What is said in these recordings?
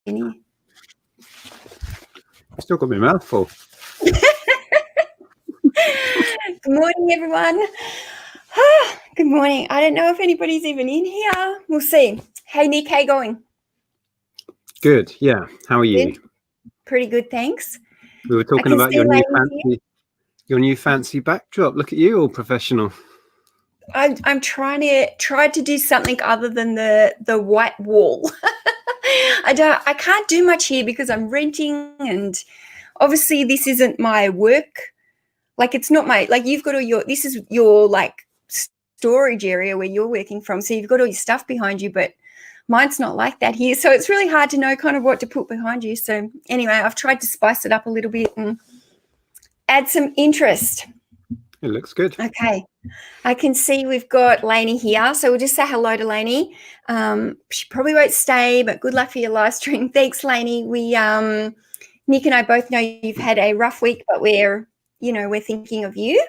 Any? I've still got my mouth full. Good morning, everyone. Good morning. I don't know if anybody's even in here. We'll see. Hey, Nic, how you going? Good, yeah. How are you? Good. Pretty good, thanks. We were talking about your new fancy backdrop. Look at you, all professional. I'm trying to do something other than the white wall. I can't do much here because I'm renting, and obviously this isn't my work. Like, it's not my, like, you've got all this is your like storage area where you're working from, so you've got all your stuff behind you, but mine's not like that here, so it's really hard to know kind of what to put behind you. So anyway, I've tried to spice it up a little bit and add some interest. It looks good. Okay, I can see we've got Lainey here, so we'll just say hello to Lainey. She probably won't stay, but good luck for your live stream. Thanks, Lainey. We Nic and I both know you've had a rough week, but we're thinking of you.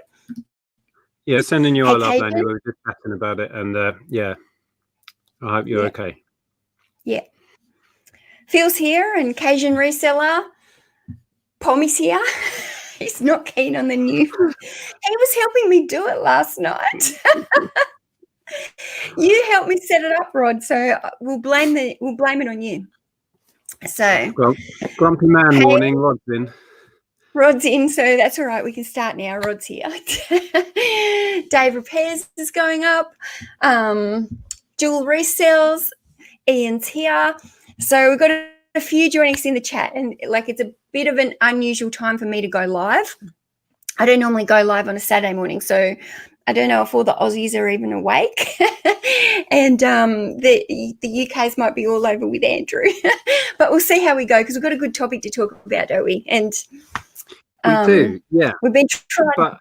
Yeah, sending you all love, Lainey. We were just chatting about it, and yeah, I hope you're okay. Yeah. Phil's here, and Cajun reseller. Pommy's here. He's not keen on the new. He was helping me do it last night. You helped me set it up, Rod. So we'll blame it on you. So grumpy man morning. Rod's in. Rod's in, so that's all right. We can start now. Rod's here. Dave Repairs is going up. Jewel Resells. Ian's here. So we've got a few joining us in the chat, and like, it's a bit of an unusual time for me to go live. I don't normally go live on a Saturday morning, so I don't know if all the Aussies are even awake. And the UKs might be all over with Andrew. But we'll see how we go, because we've got a good topic to talk about, don't we? And we do, yeah. We've been trying. But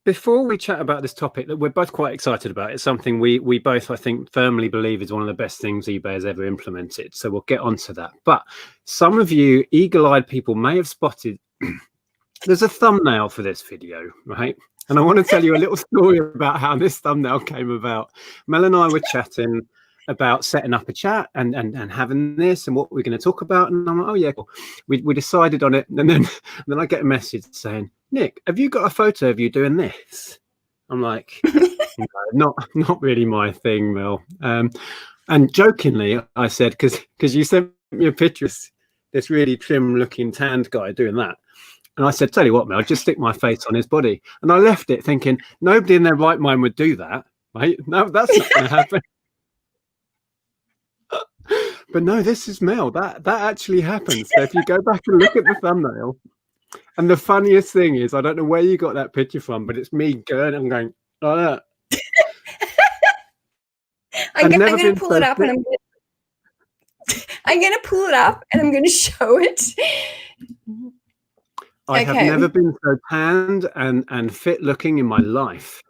before we chat about this topic that we're both quite excited about, it's something we both, I think, firmly believe is one of the best things eBay has ever implemented. So we'll get onto that. But some of you eagle-eyed people may have spotted there's a thumbnail for this video, right? And I want to tell you a little story about how this thumbnail came about. Mel and I were chatting about setting up a chat and having this and what we're going to talk about. And I'm like, oh yeah, cool. We decided on it. And then I get a message saying, Nic, have you got a photo of you doing this? I'm like, no, not really my thing, Mel. And jokingly, I said, because you sent me a picture of this really trim looking tanned guy doing that. And I said, tell you what, Mel, just stick my face on his body. And I left it thinking, nobody in their right mind would do that, right? No, that's not going to happen. But no, this is Mel. That actually happens. So if you go back and look at the thumbnail, and the funniest thing is, I don't know where you got that picture from, but it's me going and going like that. I'm going to pull it up, and I'm going to pull it up, and I'm going to show it. I have never been so tanned and fit looking in my life.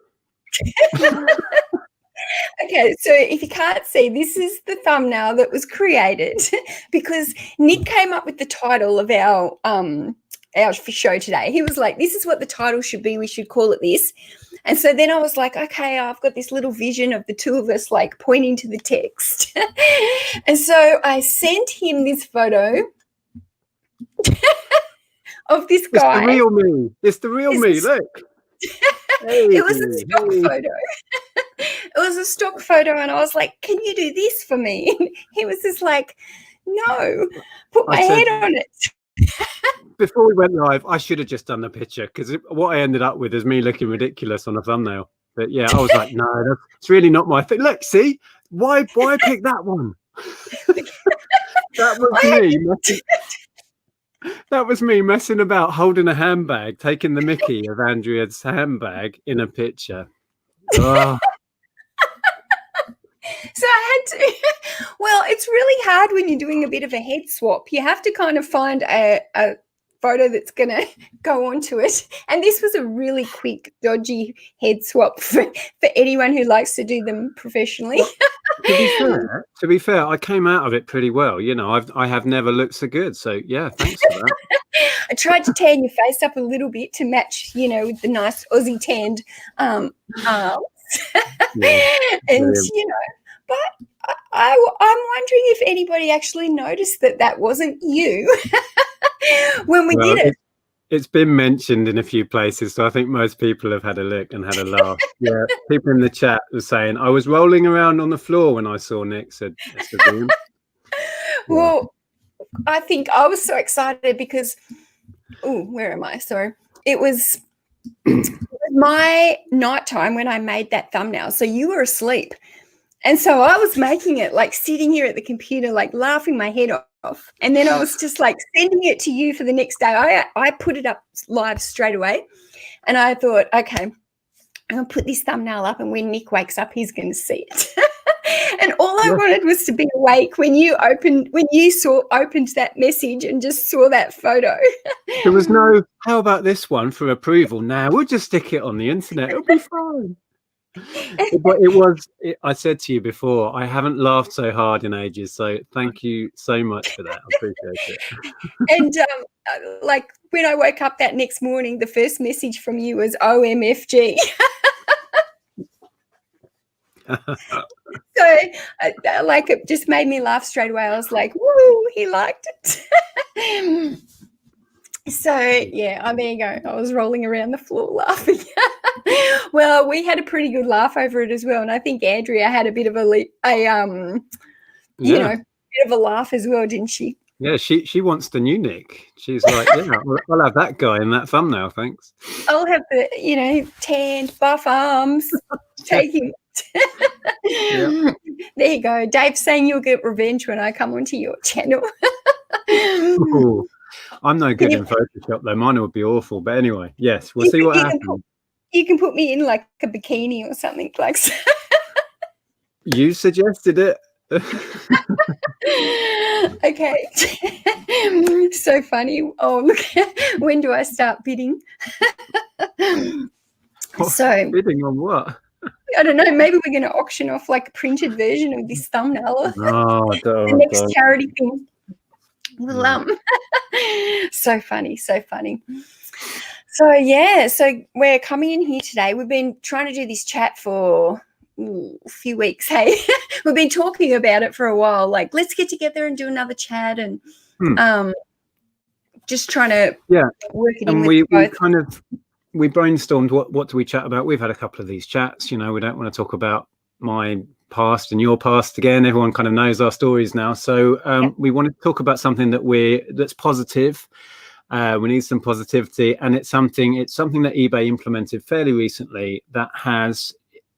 Okay, so if you can't see, this is the thumbnail that was created because Nic came up with the title of our show today. He was like, this is what the title should be. We should call it this. And so then I was like, okay, I've got this little vision of the two of us like pointing to the text. And so I sent him this photo of this guy. It's the real me. It's the real me. Look. Hey, it was a stock photo. It was a stock photo, and I was like, can you do this for me? And he was just like, no, put my head on it. Before we went live, I should have just done the picture, because what I ended up with is me looking ridiculous on a thumbnail. But yeah, I was like, no, it's really not my thing. Look, see, why pick that one? That was me. That was me messing about holding a handbag, taking the mickey of Andrea's handbag in a picture. Oh. So I had to, well, it's really hard when you're doing a bit of a head swap. You have to kind of find a photo that's going to go onto it. And this was a really quick, dodgy head swap for anyone who likes to do them professionally. To be fair, I came out of it pretty well. You know, I have never looked so good. So yeah, thanks for that. I tried to tan your face up a little bit to match, with the nice Aussie tanned arms. Yeah, and, brilliant. but I'm wondering if anybody actually noticed that wasn't you when we did it. It's been mentioned in a few places, so I think most people have had a look and had a laugh. Yeah, people in the chat were saying, I was rolling around on the floor when I saw Nic, said Esther Williams. Well, I think I was so excited because, where am I? Sorry. It was my nighttime when I made that thumbnail. So you were asleep. And so I was making it, like sitting here at the computer, like laughing my head off. And then I was just like sending it to you for the next day. I put it up live straight away. And I thought, okay, I'm going to put this thumbnail up, and when Nic wakes up, he's going to see it. And all I wanted was to be awake when you opened that message and just saw that photo. There was no, how about this one for approval? Now we'll just stick it on the internet. It'll be fine. But I said to you before, I haven't laughed so hard in ages. So thank you so much for that. I appreciate it. And like when I woke up that next morning, the first message from you was OMFG. So like it just made me laugh straight away. I was like, woo, he liked it. So yeah, there you go. I was rolling around the floor laughing. Well, we had a pretty good laugh over it as well, and I think Andrea had a bit of a bit of a laugh as well, didn't she? Yeah, she wants the new Nic. She's like, yeah, I'll have that guy in that thumbnail, thanks. I'll have the tanned buff arms. Take him. Yeah. There you go. Dave's saying you'll get revenge when I come onto your channel. Ooh, I'm no good in Photoshop though. Mine would be awful. But anyway, yes, we'll see what happens. You can put me in like a bikini or something like that. You suggested it. Okay. So funny. Oh, look. When do I start bidding? Bidding on what? I don't know. Maybe we're going to auction off like a printed version of this thumbnail. The next charity thing. So funny. So yeah, so we're coming in here today. We've been trying to do this chat for a few weeks. Hey, we've been talking about it for a while. Like, let's get together and do another chat, and just trying to work it in with both. We brainstormed what do we chat about. We've had a couple of these chats. We don't want to talk about my past and your past again. Everyone kind of knows our stories now. So we want to talk about something that's positive. We need some positivity, and it's something that eBay implemented fairly recently that has,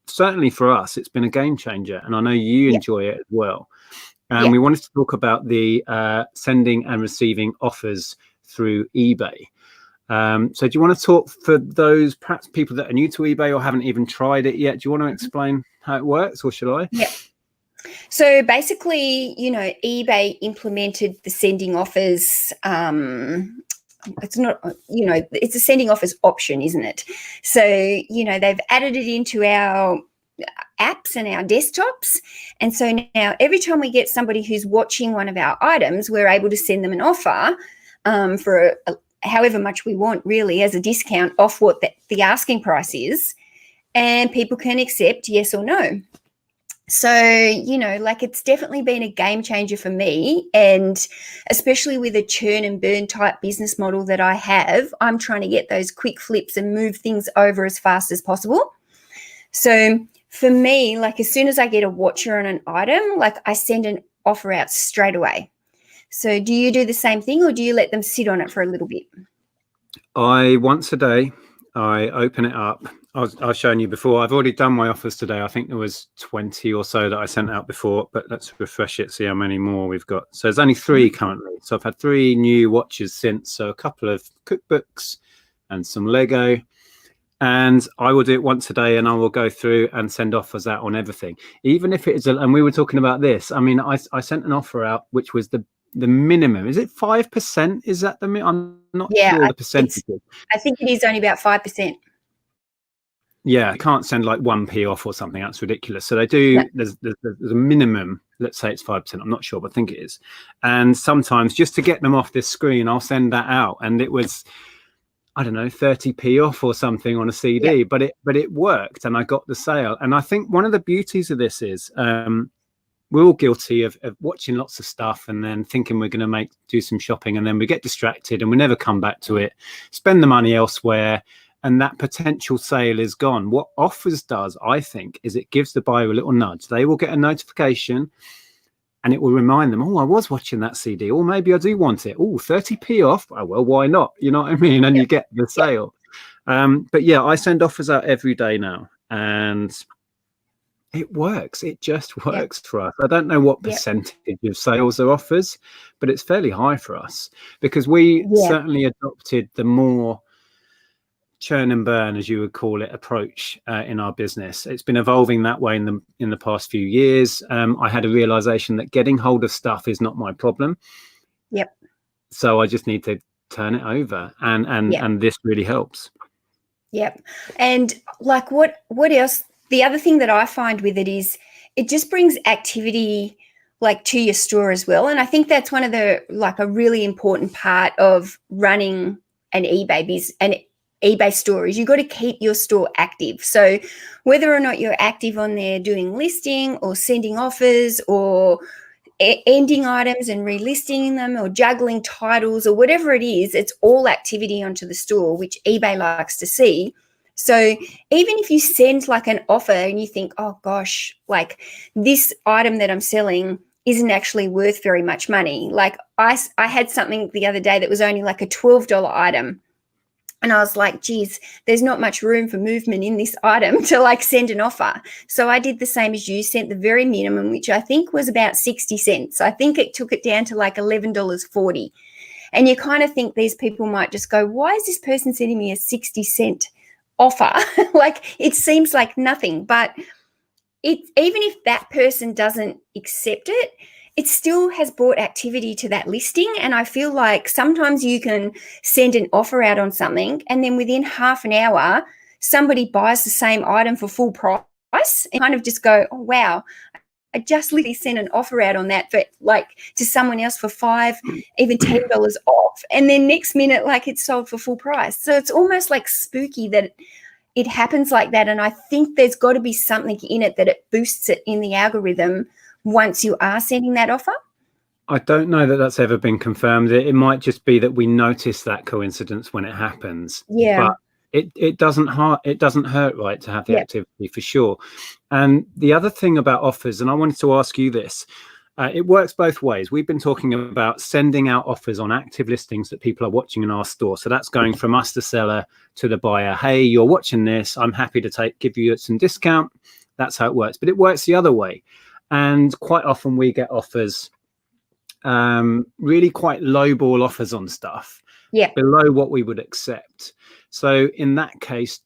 certainly for us, it's been a game changer, and I know you enjoy it as well. And we wanted to talk about the sending and receiving offers through eBay. So do you want to talk, for those perhaps people that are new to eBay or haven't even tried it yet, do you want to explain how it works, or should I? Yeah. So basically, eBay implemented the sending offers. It's not, it's a sending offers option, isn't it? So, they've added it into our apps and our desktops. And so now every time we get somebody who's watching one of our items, we're able to send them an offer for however much we want, really, as a discount off what the asking price is. And people can accept yes or no. So, it's definitely been a game changer for me, and especially with a churn and burn type business model that I have, I'm trying to get those quick flips and move things over as fast as possible. So for me, as soon as I get a watcher on an item, I send an offer out straight away. So do you do the same thing, or do you let them sit on it for a little bit? Once a day, I open it up. I've shown you before. I've already done my offers today. I think there was 20 or so that I sent out before, but let's refresh it, see how many more we've got. So there's only 3 currently. So I've had 3 new watches since, so a couple of cookbooks and some Lego. And I will do it once a day, and I will go through and send offers out on everything. Even if it is, and we were talking about this. I mean, I sent an offer out, which was the minimum. Is it 5%? Is that the I'm not sure the percentage. I think it is only about 5%. Yeah, I can't send 1p off or something. That's ridiculous. So they do. No. There's a minimum. Let's say it's 5%. I'm not sure, but I think it is. And sometimes just to get them off this screen, I'll send that out, and it was, I don't know, 30p off or something on a CD. Yeah. But it worked, and I got the sale. And I think one of the beauties of this is we're all guilty of watching lots of stuff and then thinking we're going to do some shopping, and then we get distracted and we never come back to it, spend the money elsewhere, and that potential sale is gone. What offers does, I think, is it gives the buyer a little nudge. They will get a notification and it will remind them, oh, I was watching that CD, or maybe I do want it. Oh, 30p off. Oh, well, why not? You know what I mean? And you get the sale. But yeah, I send offers out every day now, and it works. It just works for us. I don't know what percentage of sales are offers, but it's fairly high for us, because we certainly adopted the more churn and burn, as you would call it, approach in our business. It's been evolving that way in the past few years. I had a realization that getting hold of stuff is not my problem. Yep. So I just need to turn it over, and this really helps. Yep. And like what else? The other thing that I find with it is it just brings activity like to your store as well. And I think that's one of the, like, a really important part of running an eBay store is you got to keep your store active. So whether or not you're active on there doing listing or sending offers or ending items and relisting them or juggling titles or whatever it is, it's all activity onto the store, which eBay likes to see. So even if you send like an offer and you think, oh gosh, like this item that I'm selling isn't actually worth very much money. Like I had something the other day that was only like a $12 item. And I was like, geez, there's not much room for movement in this item to like send an offer. So I did the same as you, sent the very minimum, which I think was about 60 cents. I think it took it down to like $11.40. And you kind of think these people might just go, why is this person sending me a 60-cent offer? Like it seems like nothing, but even if that person doesn't accept it, it still has brought activity to that listing. And I feel like sometimes you can send an offer out on something and then within half an hour, somebody buys the same item for full price and kind of just go, oh, wow, I just literally sent an offer out on that for like to someone else for $5, even $10 off. And then next minute, like it's sold for full price. So it's almost like spooky that it happens like that. And I think there's got to be something in it that it boosts it in the algorithm once you are sending that offer. I don't know that that's ever been confirmed. It might just be that we notice that coincidence when it happens. Yeah. But it doesn't hurt, right, to have the activity for sure. And the other thing about offers, and I wanted to ask you this, it works both ways. We've been talking about sending out offers on active listings that people are watching in our store. So that's going from us, the seller, to the buyer. Hey, you're watching this. I'm happy to give you some discount. That's how it works. But it works the other way. And quite often we get offers, really quite lowball offers on stuff, below what we would accept. So in that case,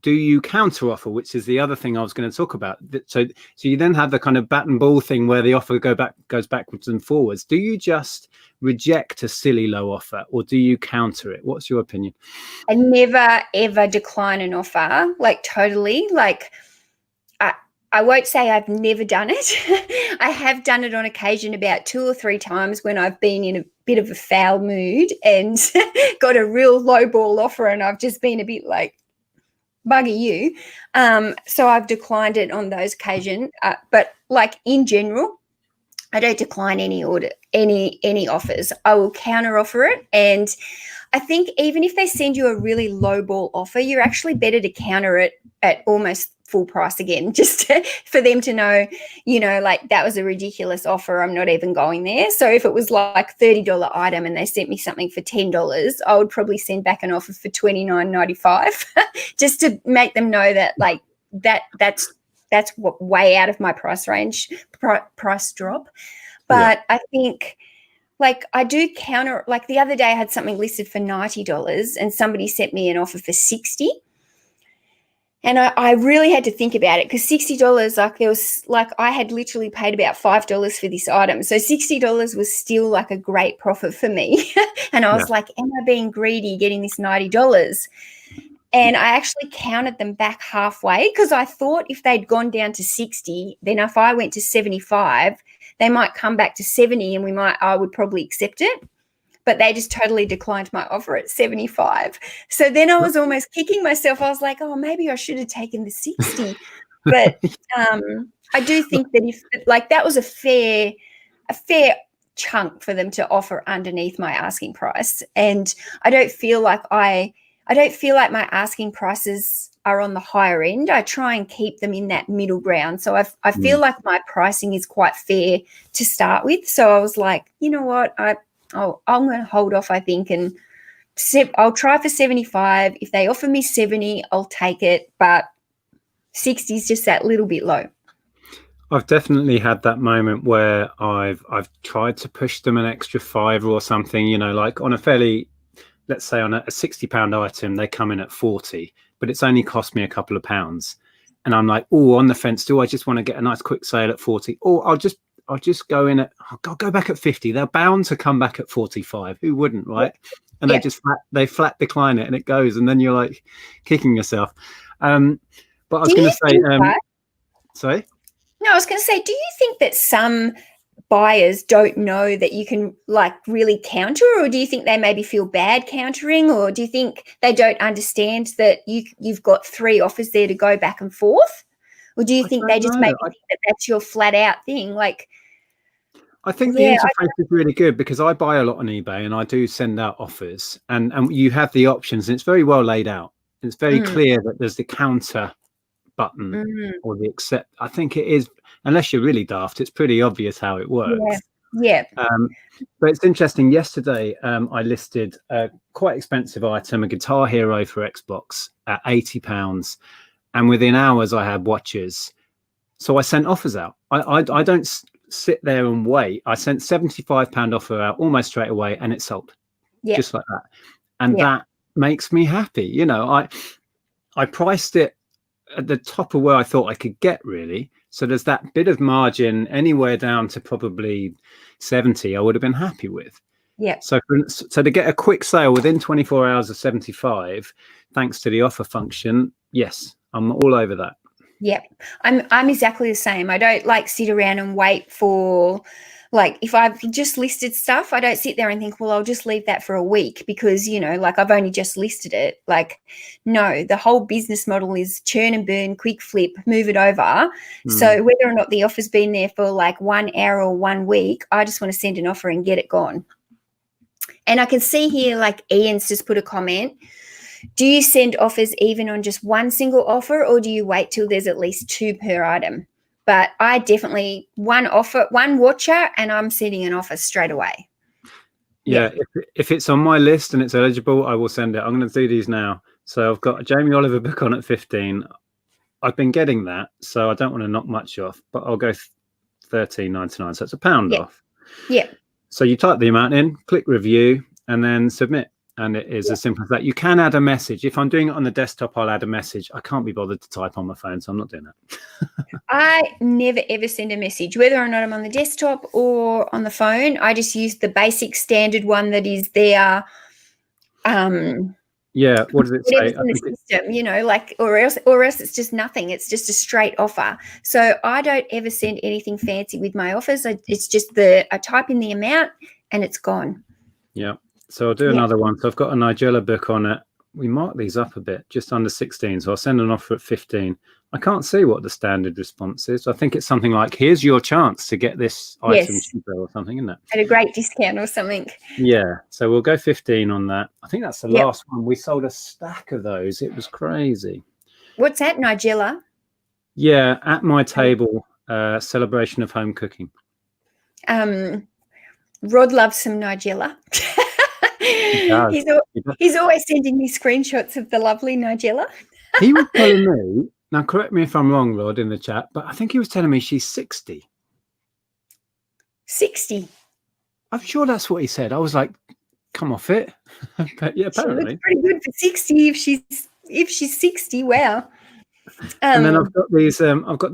do you counter offer, which is the other thing I was going to talk about? So you then have the kind of bat and ball thing where the offer goes backwards and forwards. Do you just reject a silly low offer, or do you counter it? What's your opinion? I never, ever decline an offer, like totally. Like I won't say I've never done it. I have done it on occasion about 2 or 3 times when I've been in a bit of a foul mood and got a real low ball offer and I've just been a bit like, bugger you. So I've declined it on those occasions. But like in general, I don't decline any offers. I will counter offer it. And I think even if they send you a really low ball offer, you're actually better to counter it at almost full price again, just for them to know, like that was a ridiculous offer. I'm not even going there. So if it was like $30 item and they sent me something for $10, I would probably send back an offer for $29.95 just to make them know that like that's what way out of my price range, price drop. But I think like I do counter, like the other day I had something listed for $90 and somebody sent me an offer for $60. And I really had to think about it because $60, like there was like I had literally paid about $5 for this item. So $60 was still like a great profit for me. And I was like, am I being greedy getting this $90? And I actually counted them back halfway because I thought if they'd gone down to 60, then if I went to 75, they might come back to 70 and I would probably accept it. But they just totally declined my offer at 75. So then I was almost kicking myself. I was like, oh, maybe I should have taken the 60. But I do think that if like that was a fair chunk for them to offer underneath my asking price, and I don't feel like my asking prices are on the higher end. I try and keep them in that middle ground. So I feel like my pricing is quite fair to start with. So I was like, you know what, I'm going to hold off, I think, and I'll try for 75. If they offer me 70, I'll take it, but 60 is just that little bit low. I've definitely had that moment where I've tried to push them an extra $5 or something, you know, like on a fairly, let's say on a £60 item, they come in at 40, but it's only cost me a couple of pounds. And I'm like, oh, on the fence, do I just want to get a nice quick sale at 40? Or I'll just go in at, I'll go back at 50. They're bound to come back at 45. Who wouldn't, right? And they flat decline it and it goes. And then you're like kicking yourself. But I was going to say, sorry? No, I was going to say, do you think that some buyers don't know that you can like really counter, or do you think they maybe feel bad countering, or do you think they don't understand that you've got 3 offers there to go back and forth, or do you think they just maybe think that that's your flat out thing? Like, I think the interface is really good because I buy a lot on eBay and I do send out offers, and you have the options and it's very well laid out. It's very clear that there's the counter button or the accept. I think it is, unless you're really daft, it's pretty obvious how it works. But it's interesting. Yesterday I listed a quite expensive item, a Guitar Hero for Xbox, at £80, and within hours I had watches. So I sent offers out. I don't sit there and wait. I sent £75 offer out almost straight away and it sold, just like that. And that makes me happy. You know, I priced it at the top of where I thought I could get, really. So there's that bit of margin anywhere down to probably 70 I would have been happy with. So to get a quick sale within 24 hours of 75 thanks to the offer function, yes, I'm all over that. I'm exactly the same. I don't like sit around and wait for, like, if I've just listed stuff, I don't sit there and think, well, I'll just leave that for a week because, you know, like I've only just listed it. Like, no, the whole business model is churn and burn, quick flip, move it over. So whether or not the offer's been there for like 1 hour or 1 week, I just want to send an offer and get it gone. And I can see here, like Ian's just put a comment. Do you send offers even on just one single offer, or do you wait till there's at least 2 per item? But I definitely one offer, one watcher, and I'm sending an offer straight away. If it's on my list and it's eligible, I will send it. I'm going to do these now. So I've got a Jamie Oliver book on at 15. I've been getting that, so I don't want to knock much off, but I'll go £13.99. So it's £1 off. So you type the amount in, click review, and then submit. And it is as simple as that. You can add a message. If I'm doing it on the desktop, I'll add a message. I can't be bothered to type on my phone, so I'm not doing that. I never, ever send a message, whether or not I'm on the desktop or on the phone. I just use the basic standard one that is there. What does it say? In the system, you know, like, or else it's just nothing. It's just a straight offer. So I don't ever send anything fancy with my offers. It's just I type in the amount and it's gone. So I'll do another one. So I've got a Nigella book on it. We mark these up a bit, just under 16. So I'll send an offer at 15. I can't see what the standard response is. I think it's something like, here's your chance to get this item cheaper or something, isn't it? At a great discount or something. So we'll go 15 on that. I think that's the last one. We sold a stack of those. It was crazy. What's that, Nigella? At my table, celebration of home cooking. Rod loves some Nigella. He's always sending me screenshots of the lovely Nigella. He was telling me, now correct me if I'm wrong, Rod, in the chat, but I think he was telling me she's 60. 60? I'm sure that's what he said. I was like, come off it. But yeah, apparently. She looks pretty good for 60 if she's 60. Wow. And then I've got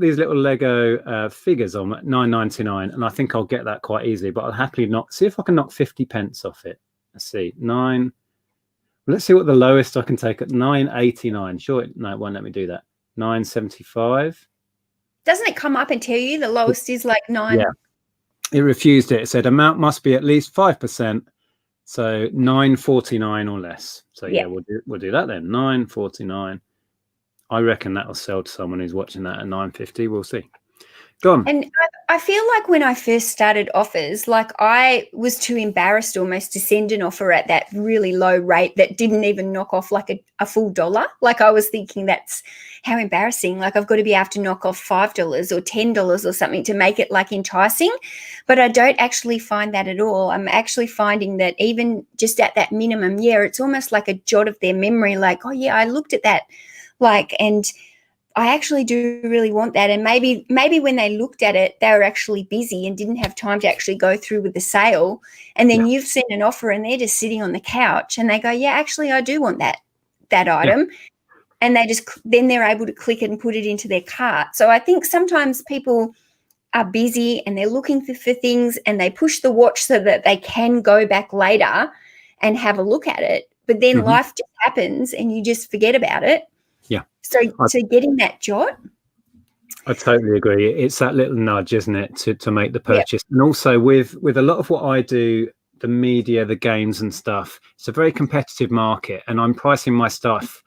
these little Lego figures on at £9.99, and I think I'll get that quite easily, but I'll happily see if I can knock 50 pence off it. Let's see, let's see what the lowest I can take at £9.89. Sure, no, it won't let me do that. £9.75. Doesn't it come up and tell you the lowest is like 9? Yeah, it refused it. It said amount must be at least 5%, so £9.49 or less. So we'll do that then. £9.49. I reckon that'll sell to someone who's watching that at 9.50. We'll see. Go on. And I feel like when I first started offers, like I was too embarrassed almost to send an offer at that really low rate that didn't even knock off like a full dollar. Like I was thinking that's how embarrassing. Like I've got to be able to knock off $5 or $10 or something to make it like enticing. But I don't actually find that at all. I'm actually finding that even just at that minimum, it's almost like a jot of their memory. Like, oh yeah, I looked at that, like, and I actually do really want that. And maybe when they looked at it, they were actually busy and didn't have time to actually go through with the sale. And then you've sent an offer and they're just sitting on the couch and they go, yeah, actually, I do want that item. Yeah. And then they're able to click it and put it into their cart. So I think sometimes people are busy and they're looking for things and they push the watch so that they can go back later and have a look at it. But then life just happens and you just forget about it. Yeah. So getting that jot. I totally agree. It's that little nudge, isn't it, to make the purchase. And also with a lot of what I do, the media, the games and stuff, it's a very competitive market and I'm pricing my stuff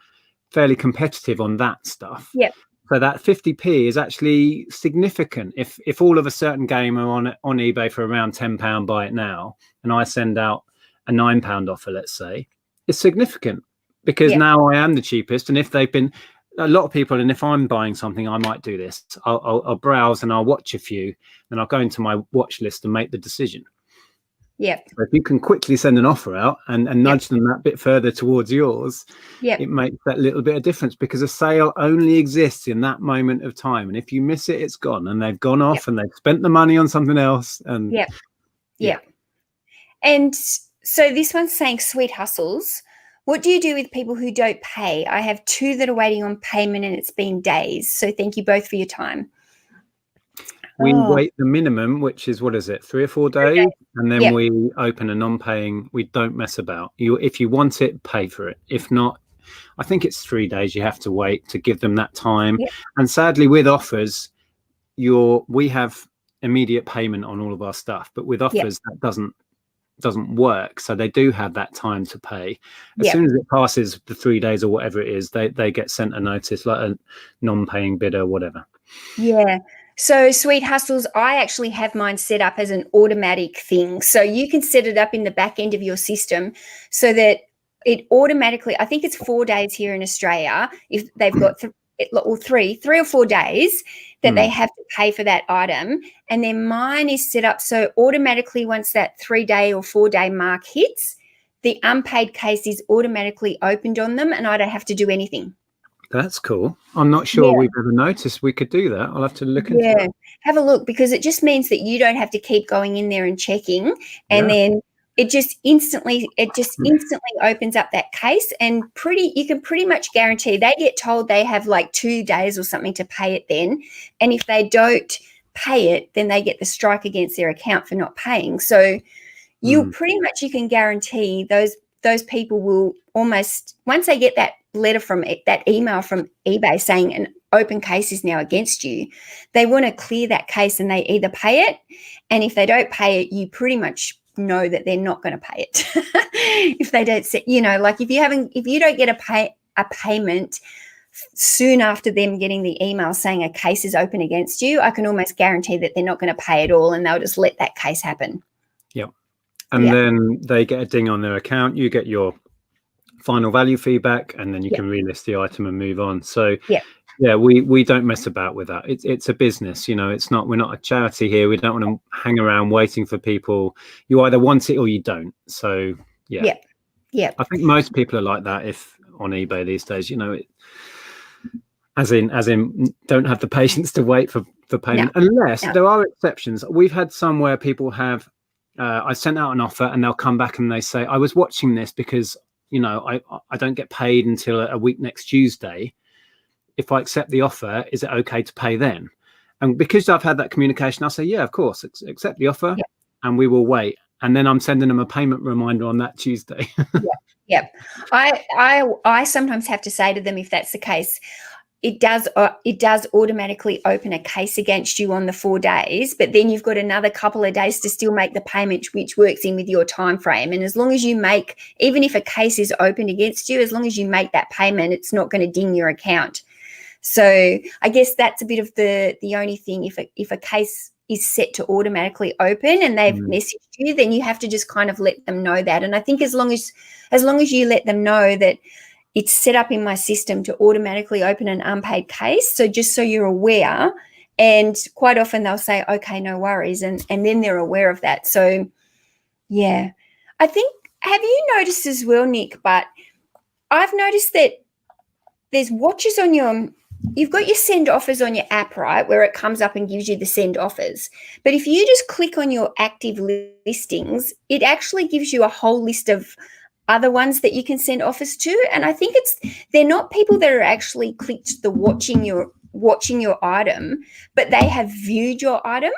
fairly competitive on that stuff. Yeah. So that 50p is actually significant. If all of a certain game are on eBay for around £10, buy it now, and I send out a £9 offer, let's say, it's significant. Because now I am the cheapest, and if they've been a lot of people, and if I'm buying something, I might do this. I'll browse and I'll watch a few, and I'll go into my watch list and make the decision. Yeah. So if you can quickly send an offer out and nudge them that bit further towards yours, it makes that little bit of difference because a sale only exists in that moment of time, and if you miss it, it's gone, and they've gone off and they've spent the money on something else. And and so this one's saying, sweet hustles. What do you do with people who don't pay? I have 2 that are waiting on payment and it's been days. So thank you both for your time. We wait the minimum, which is, 3 or 4 days? And then we open a non-paying. We don't mess about. If you want it, pay for it. If not, I think it's 3 days you have to wait to give them that time. And sadly, with offers, we have immediate payment on all of our stuff. But with offers, that doesn't work, so they do have that time to pay. As soon as it passes the 3 days or whatever it is, they get sent a notice, like a non-paying bidder, whatever. So sweet hustles, I actually have mine set up as an automatic thing, so you can set it up in the back end of your system so that it automatically, I think it's 4 days here in Australia, if they've got 3 or 4 days that they have to pay for that item. And then mine is set up so automatically once that 3 day or 4 day mark hits, the unpaid case is automatically opened on them and I don't have to do anything. That's cool. I'm not sure we've ever noticed we could do that. I'll have to look into it. Have a look, because it just means that you don't have to keep going in there and checking, and then it just instantly opens up that case, and you can pretty much guarantee they get told they have like 2 days or something to pay it then, and if they don't pay it, then they get the strike against their account for not paying. So you can guarantee those people will almost, once they get that letter that email from eBay saying an open case is now against you, they want to clear that case and they either pay it, and if they don't pay it, you pretty much know that they're not going to pay it. If they don't set, like if you don't get a payment soon after them getting the email saying a case is open against you, I can almost guarantee that they're not going to pay at all, and they'll just let that case happen. And then they get a ding on their account, you get your final value feedback, and then you can relist the item and move on. So we don't mess about with that. It's a business, we're not a charity here. We don't want to hang around waiting for people. You either want it or you don't. So I think most people are like that if on eBay these days, as in don't have the patience to wait for payment, unless there are exceptions. We've had some where people have I sent out an offer and they'll come back and they say, I was watching this because I don't get paid until a week next Tuesday. If I accept the offer, is it okay to pay then? And because I've had that communication, I'll say, yeah, of course, accept the offer and we will wait. And then I'm sending them a payment reminder on that Tuesday. I sometimes have to say to them, if that's the case, it does automatically open a case against you on the 4 days, but then you've got another couple of days to still make the payment, which works in with your time frame. And as long as you even if a case is opened against you, as long as you make that payment, it's not going to ding your account. So I guess that's a bit of the only thing. If a case is set to automatically open and they've messaged you, then you have to just kind of let them know that. And I think as long as you let them know that it's set up in my system to automatically open an unpaid case, so just so you're aware, and quite often they'll say, okay, no worries, and then they're aware of that. So yeah, I think, have you noticed as well, Nic, but I've noticed that there's watches on you've got your send offers on your app, right, where it comes up and gives you the send offers. But if you just click on your active listings, it actually gives you a whole list of other ones that you can send offers to. And I think they're not people that are actually clicked the watching your item, but they have viewed your item.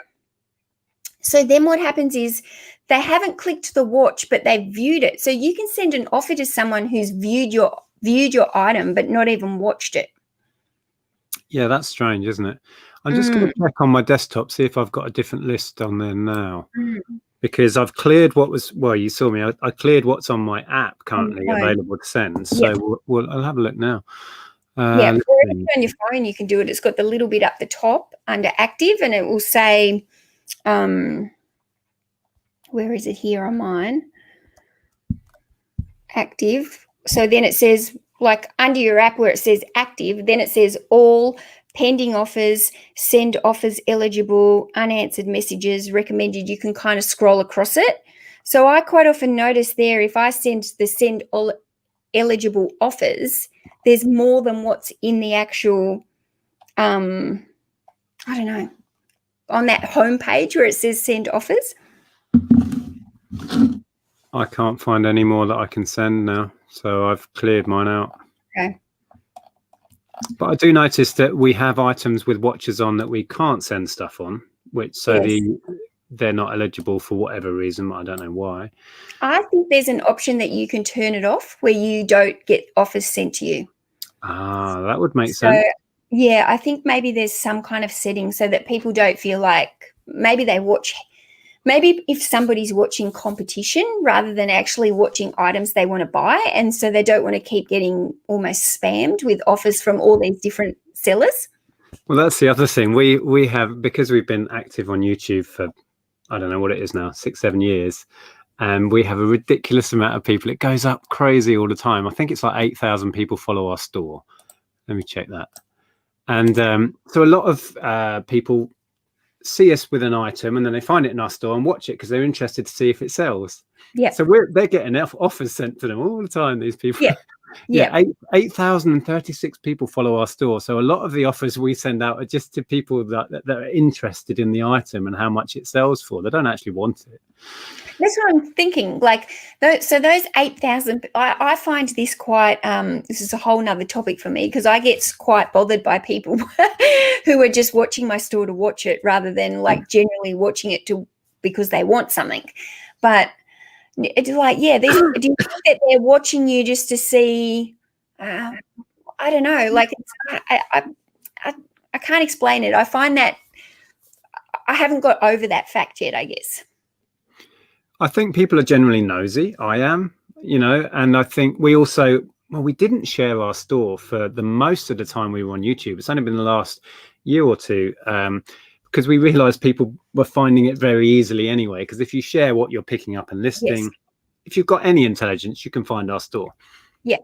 So then what happens is they haven't clicked the watch, but they've viewed it. So you can send an offer to someone who's viewed your item but not even watched it. Yeah, that's strange, isn't it? I'm just going to check on my desktop, see if I've got a different list on there now. Because I've cleared what was, well, you saw me, I cleared what's on my app currently available to send. So I'll have a look now. Yeah, or if on your phone, you can do it. It's got the little bit up the top under active, and it will say, where is it here on mine? Active. So then it says, like under your app where it says active, then it says all pending offers, send offers eligible, unanswered messages, recommended. You can kind of scroll across it. So I quite often notice there, if I send all eligible offers, there's more than what's in the actual, I don't know, on that homepage where it says send offers. I can't find any more that I can send now. So I've cleared mine out. Okay. But I do notice that we have items with watches on that we can't send stuff on, which they're not eligible for whatever reason. I don't know why. I think there's an option that you can turn it off where you don't get offers sent to you. Ah, that would make sense. Yeah, I think maybe there's some kind of setting so that people don't feel like maybe if somebody's watching competition rather than actually watching items they want to buy, and so they don't want to keep getting almost spammed with offers from all these different sellers. Well, that's the other thing. We have, because we've been active on YouTube for, I don't know what it is now, 6-7 years, and we have a ridiculous amount of people. It goes up crazy all the time. I think it's like 8,000 people follow our store. Let me check that. And so a lot of people see us with an item and then they find it in our store and watch it because they're interested to see if it sells. Yeah. So they're getting offers sent to them all the time, these people. Yeah. 8,036 people follow our store. So a lot of the offers we send out are just to people that are interested in the item and how much it sells for. They don't actually want it. That's what I'm thinking. Like, so those 8,000, I find this quite, this is a whole nother topic for me because I get quite bothered by people who are just watching my store to watch it rather than like generally watching it because they want something. But it's like, do you think that they're watching you just to see, I don't know, like I can't explain it. I find that I haven't got over that fact yet, I guess. I think people are generally nosy. I am, and I think we also, we didn't share our store for the most of the time we were on YouTube. It's only been the last year or two because we realized people were finding it very easily anyway. Because if you share what you're picking up and listing, if you've got any intelligence, you can find our store. Yeah.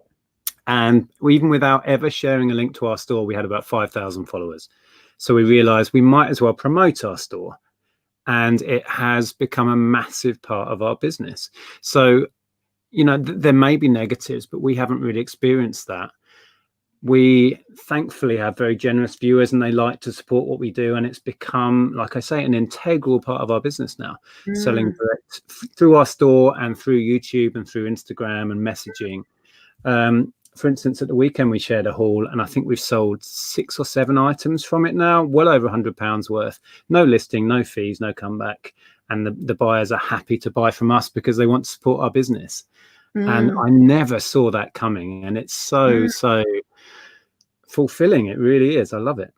And even without ever sharing a link to our store, we had about 5,000 followers. So we realized we might as well promote our store. And it has become a massive part of our business. So, there may be negatives, but we haven't really experienced that. We thankfully have very generous viewers and they like to support what we do. And it's become, like I say, an integral part of our business now, selling direct through our store and through YouTube and through Instagram and messaging. For instance, at the weekend, we shared a haul and I think we've sold 6 or 7 items from it now, well over £100 worth. No listing, no fees, no comeback. And the buyers are happy to buy from us because they want to support our business. And I never saw that coming. And it's so fulfilling. It really is. I love it.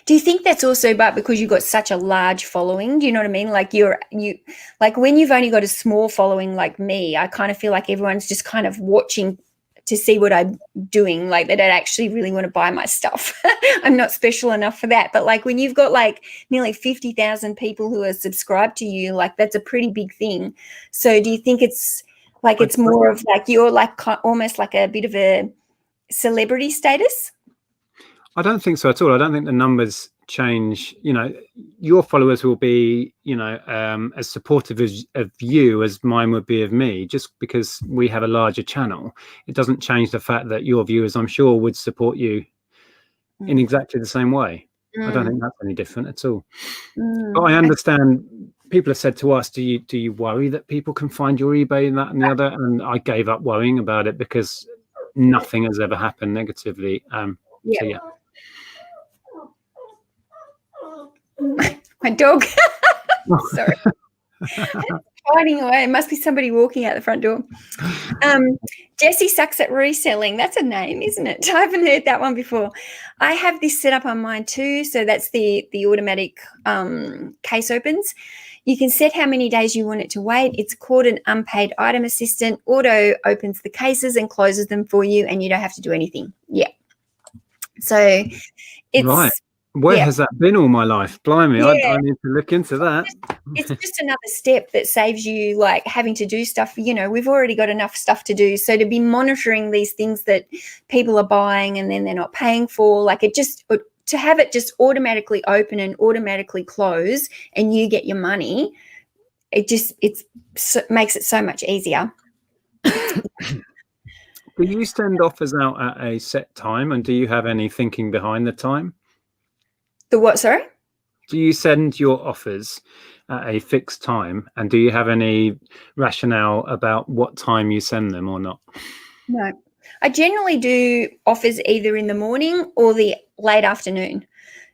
Do you think that's also because you've got such a large following? Do you know what I mean? Like you like when you've only got a small following like me, I kind of feel like everyone's just kind of watching to see what I'm doing. Like, they don't actually really want to buy my stuff. I'm not special enough for that. But like when you've got like nearly 50,000 people who are subscribed to you, like that's a pretty big thing. So do you think it's like it's more of like you're like almost like a bit of a celebrity status? I don't think so at all. I don't think the numbers change. You know, your followers will be, you know, as supportive of you as mine would be of me. Just because we have a larger channel, it doesn't change the fact that your viewers, I'm sure, would support you in exactly the same way. I don't think that's any different at all. But I understand people have said to us, do you worry that people can find your eBay and that and the other? And I gave up worrying about it because nothing has ever happened negatively. So yeah. My dog. Sorry. Hiding away. It must be somebody walking out the front door. Jessie sucks at reselling. That's a name, isn't it? I haven't heard that one before. I have this set up on mine too. So that's the automatic case opens. You can set how many days you want it to wait. It's called an unpaid item assistant. Auto opens the cases and closes them for you, and you don't have to do anything. Yeah. So it's right. Where has that been all my life? Blimey, yeah. I need to look into that. It's just another step that saves you like having to do stuff. You know, we've already got enough stuff to do. So to be monitoring these things that people are buying and then they're not paying for, like to have it just automatically open and automatically close and you get your money, it makes it so much easier. Do you send offers out at a set time, and do you have any thinking behind the time? The what, sorry? Do you send your offers at a fixed time, and do you have any rationale about what time you send them or not? No. I generally do offers either in the morning or the late afternoon.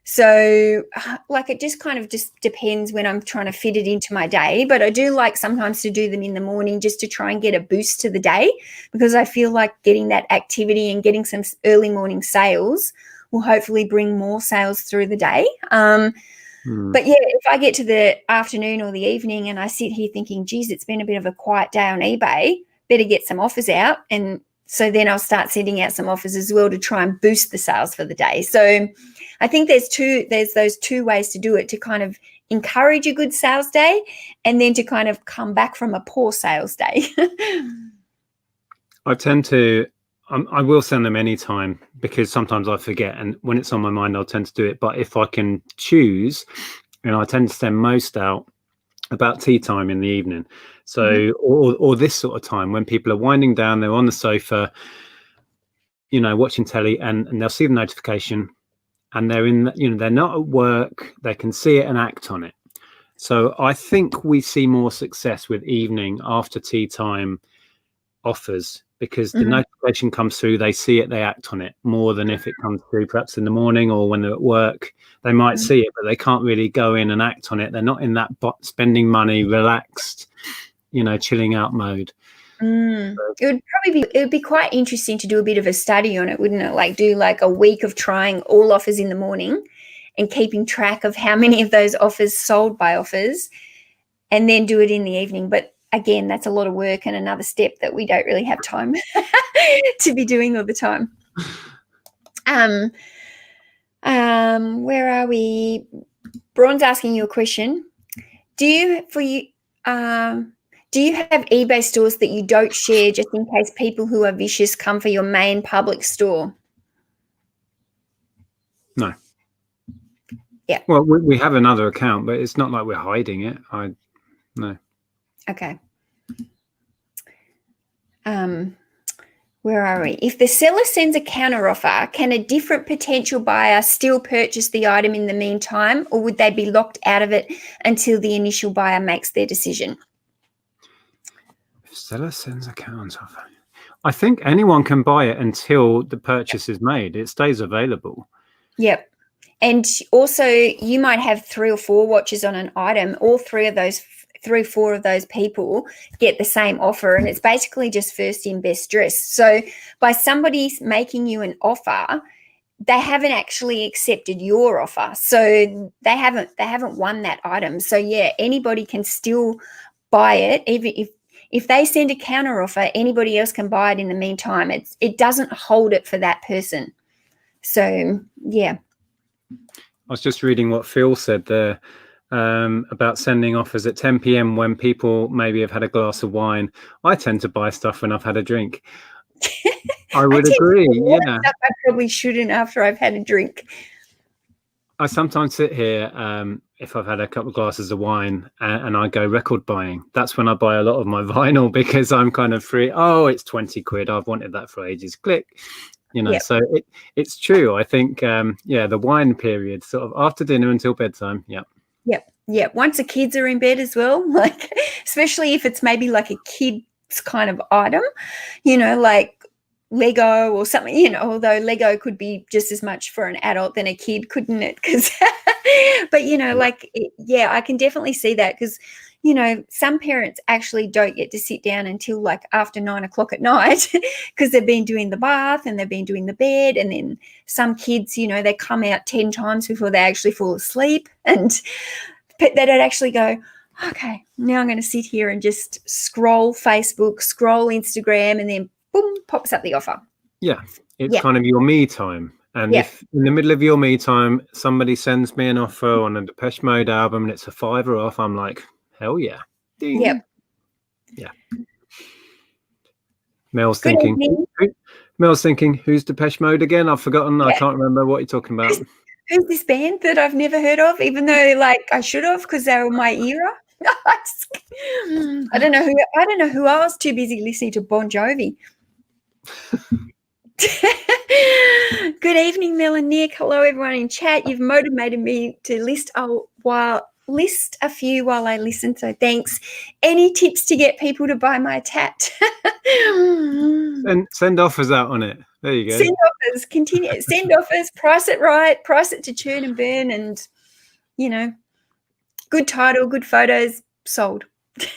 So like it just kind of just depends when I'm trying to fit it into my day. But I do like sometimes to do them in the morning just to try and get a boost to the day, because I feel like getting that activity and getting some early morning sales will hopefully bring more sales through the day. But yeah, if I get to the afternoon or the evening and I sit here thinking, geez, it's been a bit of a quiet day on eBay, better get some offers out. And so then I'll start sending out some offers as well to try and boost the sales for the day. So I think there's those two ways to do it, to kind of encourage a good sales day and then to kind of come back from a poor sales day. I will send them anytime because sometimes I forget, and when it's on my mind, I'll tend to do it. But if I can choose, I tend to send most out about tea time in the evening. So, or this sort of time when people are winding down, they're on the sofa, watching telly, and they'll see the notification, and they're they're not at work. They can see it and act on it. So I think we see more success with evening after tea time offers, because the notification comes through, they see it, they act on it, more than if it comes through perhaps in the morning or when they're at work. They might see it, but they can't really go in and act on it. They're not in that spending money, relaxed, chilling out mode. It would be quite interesting to do a bit of a study on it, wouldn't it? Like do like a week of trying all offers in the morning and keeping track of how many of those offers sold by offers, and then do it in the evening. But again, that's a lot of work and another step that we don't really have time to be doing all the time. Where are we? Braun's asking you a question. Do you have eBay stores that you don't share just in case people who are vicious come for your main public store? No. Yeah. Well, we have another account, but it's not like we're hiding it. No. Okay. Where are we? If the seller sends a counter offer, can a different potential buyer still purchase the item in the meantime, or would they be locked out of it until the initial buyer makes their decision? If seller sends a counter offer, I think anyone can buy it until the purchase is made. It stays available. Yep. And also you might have 3 or 4 watches on an item. All 3 or 4 of those people get the same offer, and it's basically just first in, best dressed. So by somebody making you an offer, they haven't actually accepted your offer. So they haven't won that item. So yeah, anybody can still buy it, even if they send a counter offer, anybody else can buy it in the meantime. It doesn't hold it for that person. So, yeah. I was just reading what Phil said there about sending offers at 10 p.m. when people maybe have had a glass of wine. I tend to buy stuff when I've had a drink. I would agree. Yeah. I probably shouldn't after I've had a drink. I sometimes sit here if I've had a couple of glasses of wine and I go record buying. That's when I buy a lot of my vinyl because I'm kind of free. Oh, it's 20 quid. I've wanted that for ages. Click. You know, so it's true. I think, the wine period sort of after dinner until bedtime. Yeah. Yeah. Once the kids are in bed as well, like, especially if it's maybe like a kid's kind of item, you know, like Lego or something, you know, although Lego could be just as much for an adult than a kid, couldn't it? But, you know, like, I can definitely see that because, you know, some parents actually don't get to sit down until like after 9 o'clock at night because they've been doing the bath and they've been doing the bed. And then some kids, you know, they come out 10 times before they actually fall asleep, and they don't actually go, okay, now I'm going to sit here and just scroll Facebook, scroll Instagram, and then boom, pops up the offer. Yeah, it's kind of your me time. And if in the middle of your me time, somebody sends me an offer on a Depeche Mode album and it's a $5 off, I'm like, hell yeah. Ding. Yep. Yeah. Mel's thinking, who's Depeche Mode again? I've forgotten. I can't remember what you're talking about. Who's this band that I've never heard of, even though like I should have because they were my era? I don't know who I was too busy listening to Bon Jovi. Good evening, Mel and Nick. Hello, everyone in chat. You've motivated me to list a few while I listen. So thanks. Any tips to get people to buy my tat? Send offers out on it. There you go. Send offers. Continue. Send offers. Price it right. Price it to churn and burn. And, you know, good title, good photos, sold.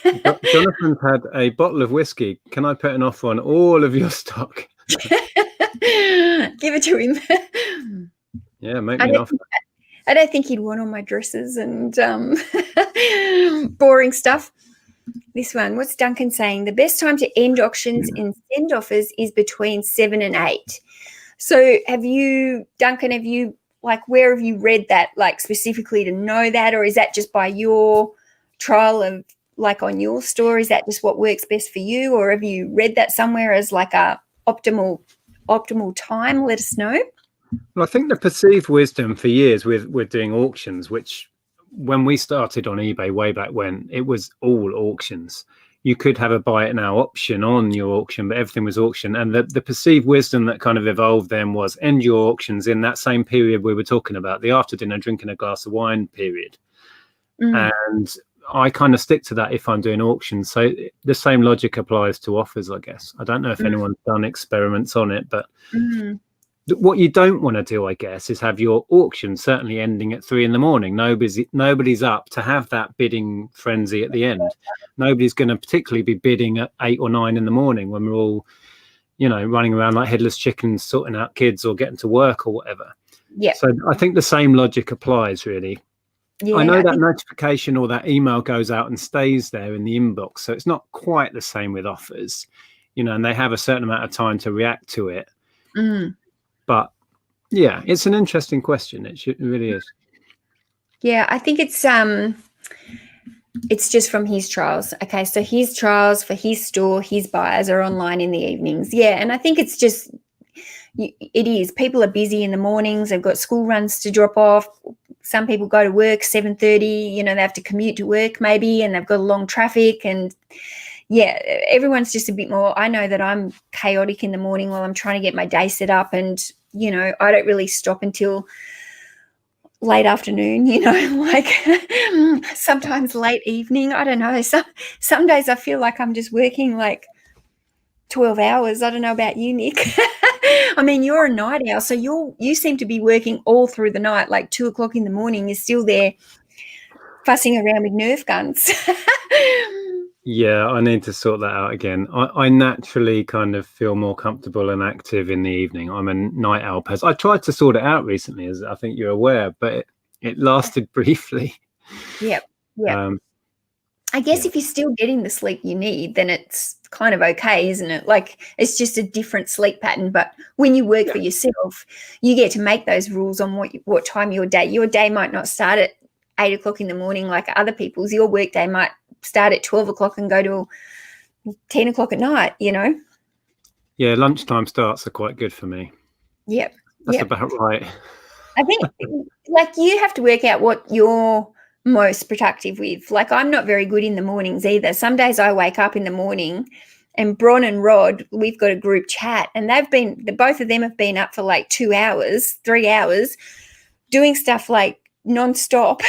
Jonathan's had a bottle of whiskey. Can I put an offer on all of your stock? Give it to him. Yeah, make me an offer. I don't think he'd want all my dresses and boring stuff. This one, what's Duncan saying? The best time to end auctions and send offers is between 7 and 8. So Duncan, where have you read that, like, specifically to know that, or is that just by your trial of, like, on your store? Is that just what works best for you, or have you read that somewhere as like a optimal time? Let us know. Well, I think the perceived wisdom for years with doing auctions, which when we started on eBay way back when, it was all auctions. You could have a buy it now option on your auction, but everything was auction. And the perceived wisdom that kind of evolved then was end your auctions in that same period we were talking about, the after dinner drinking a glass of wine period. And I kind of stick to that if I'm doing auctions. So the same logic applies to offers, I guess. I don't know if anyone's done experiments on it, but what you don't want to do, I guess, is have your auction certainly ending at 3 a.m. Nobody's up to have that bidding frenzy at the end. Nobody's going to particularly be bidding at 8 or 9 in the morning when we're all, you know, running around like headless chickens, sorting out kids or getting to work or whatever. Yeah. So I think the same logic applies, really. Yeah, I know that notification or that email goes out and stays there in the inbox. So it's not quite the same with offers, you know, and they have a certain amount of time to react to it. But yeah, it's an interesting question. It really is. Yeah, I think it's just from his trials. Okay, so his trials for his store, his buyers are online in the evenings. Yeah, and I think it's just, it is. People are busy in the mornings. They've got school runs to drop off. Some people go to work 7:30. You know, they have to commute to work maybe, and they've got a long traffic. And yeah, everyone's just a bit more. I know that I'm chaotic in the morning while I'm trying to get my day set up, and you know, I don't really stop until late afternoon, you know, like sometimes late evening. I don't know. Some days I feel like I'm just working like 12 hours. I don't know about you, Nick. I mean, you're a night owl, so you seem to be working all through the night, like 2 o'clock in the morning. You're still there fussing around with Nerf guns. Yeah, I need to sort that out again. I naturally kind of feel more comfortable and active in the evening. I'm a night owl person. I tried to sort it out recently, as I think you're aware, but it lasted briefly. Yep. I guess if you're still getting the sleep you need, then it's kind of okay, isn't it? Like, it's just a different sleep pattern. But when you work for yourself, you get to make those rules on what time your day might not start at 8 o'clock in the morning like other people's. Your work day might start at 12 o'clock and go to 10 o'clock at night, you know? Yeah, lunchtime starts are quite good for me. Yep. That's about right. I think, like, you have to work out what you're most productive with. Like, I'm not very good in the mornings either. Some days I wake up in the morning, and Bron and Rod, we've got a group chat, and both of them have been up for like 2 hours, 3 hours, doing stuff like nonstop.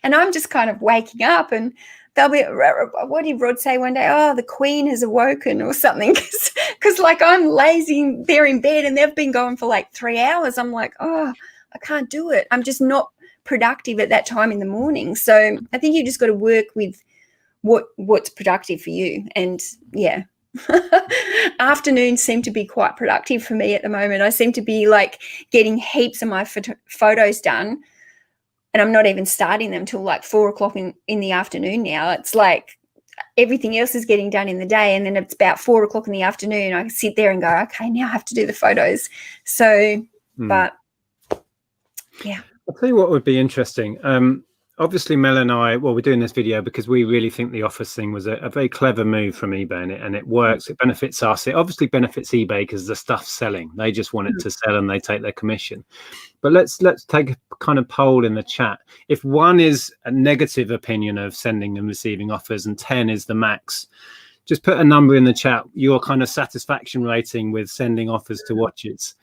And I'm just kind of waking up, and they'll be, what did Rod say one day? Oh, the Queen has awoken or something. Because like, I'm lazy, they're in bed, and they've been going for like 3 hours. I'm like, oh, I can't do it. I'm just not productive at that time in the morning. So I think you just got to work with what's productive for you. And yeah, afternoons seem to be quite productive for me at the moment. I seem to be like getting heaps of my photos done, and I'm not even starting them till like 4 o'clock in the afternoon now. It's like everything else is getting done in the day, and then it's about 4 o'clock in the afternoon. I sit there and go, okay, now I have to do the photos. So, but yeah. I'll tell you what would be interesting. Obviously, Mel and I, well, we're doing this video because we really think the office thing was a very clever move from eBay, and it works. It benefits us. It obviously benefits eBay because the stuff's selling. They just want it to sell, and they take their commission. But let's take a kind of poll in the chat. If 1 is a negative opinion of sending and receiving offers, and 10 is the max, just put a number in the chat, your kind of satisfaction rating with sending offers to watches.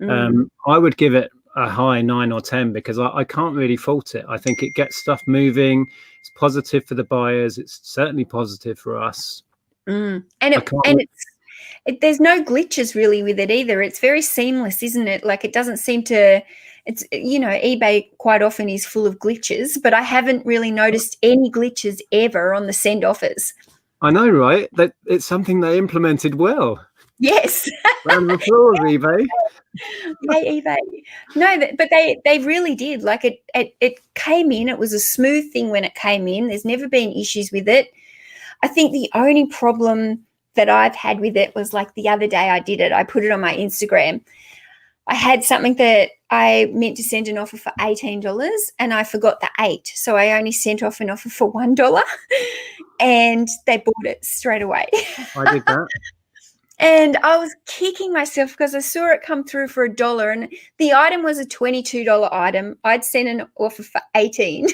I would give it a high 9 or 10 because I can't really fault it. I think it gets stuff moving. It's positive for the buyers. It's certainly positive for us. And there's no glitches really with it either. It's very seamless, isn't it? Like, it doesn't seem to, it's, you know, eBay quite often is full of glitches, but I haven't really noticed any glitches ever on the send offers. I know, right? That it's something they implemented well. Yes. Round of applause, eBay. Yay, eBay. No, but they really did. Like, it came in. It was a smooth thing when it came in. There's never been issues with it. I think the only problem that I've had with it was like the other day I did it. I put it on my Instagram. I had something that I meant to send an offer for $18, and I forgot the 8. So I only sent off an offer for $1, and they bought it straight away. I did that. And I was kicking myself because I saw it come through for $1, and the item was a $22 item. I'd sent an offer for 18.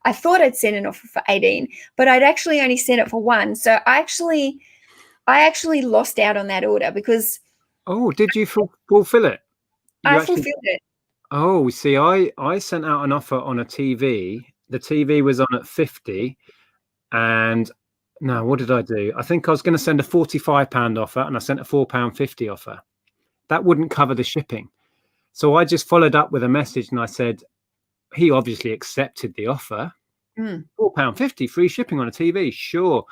I thought I'd sent an offer for 18, but I'd actually only sent it for 1. So I actually lost out on that order because. Oh, did you fulfill it? Fulfilled it. Oh, see, I sent out an offer on a TV. The TV was on at 50, and no, what did I do? I think I was going to send a £45 offer, and I sent a £4.50 offer. That wouldn't cover the shipping. So I just followed up with a message, and I said, he obviously accepted the offer. £4.50 free shipping on a TV, sure.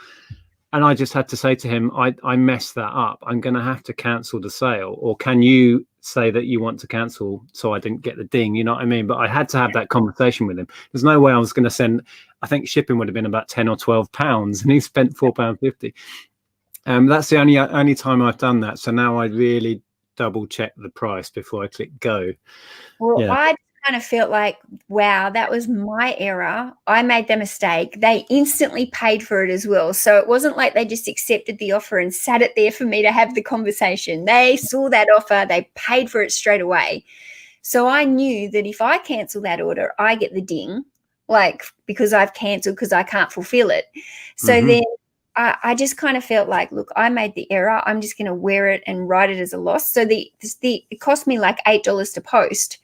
And I just had to say to him, I messed that up. I'm going to have to cancel the sale. Or can you say that you want to cancel so I didn't get the ding? You know what I mean? But I had to have that conversation with him. There's no way I was going to send, I think shipping would have been about £10 or £12, and he spent £4.50. That's the only time I've done that. So now I really double check the price before I click go. Well, yeah. I kind of felt like, wow, that was my error. I made the mistake. They instantly paid for it as well. So it wasn't like they just accepted the offer and sat it there for me to have the conversation. They saw that offer, they paid for it straight away. So I knew that if I cancel that order, I get the ding, like, because I've canceled because I can't fulfill it. So then I just kind of felt like, look, I made the error. I'm just going to wear it and write it as a loss. So it cost me like $8 to post,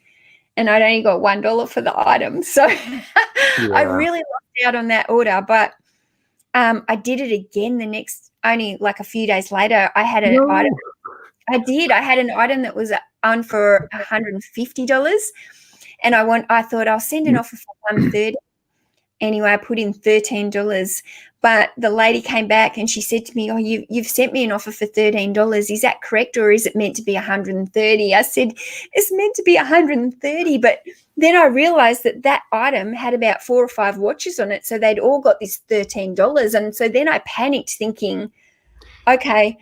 and I'd only got $1 for the item. So I really lost out on that order. But I did it again only like a few days later. I had an item. I had an item that was on for $150. And I thought I'll send an offer for $130. Anyway, I put in $13, But the lady came back and she said to me, "Oh, you've sent me an offer for $13. Is that correct, or is it meant to be 130?" I said, "It's meant to be 130." But then I realized that item had about 4 or 5 watches on it, so they'd all got this $13. And so then I panicked, thinking, okay,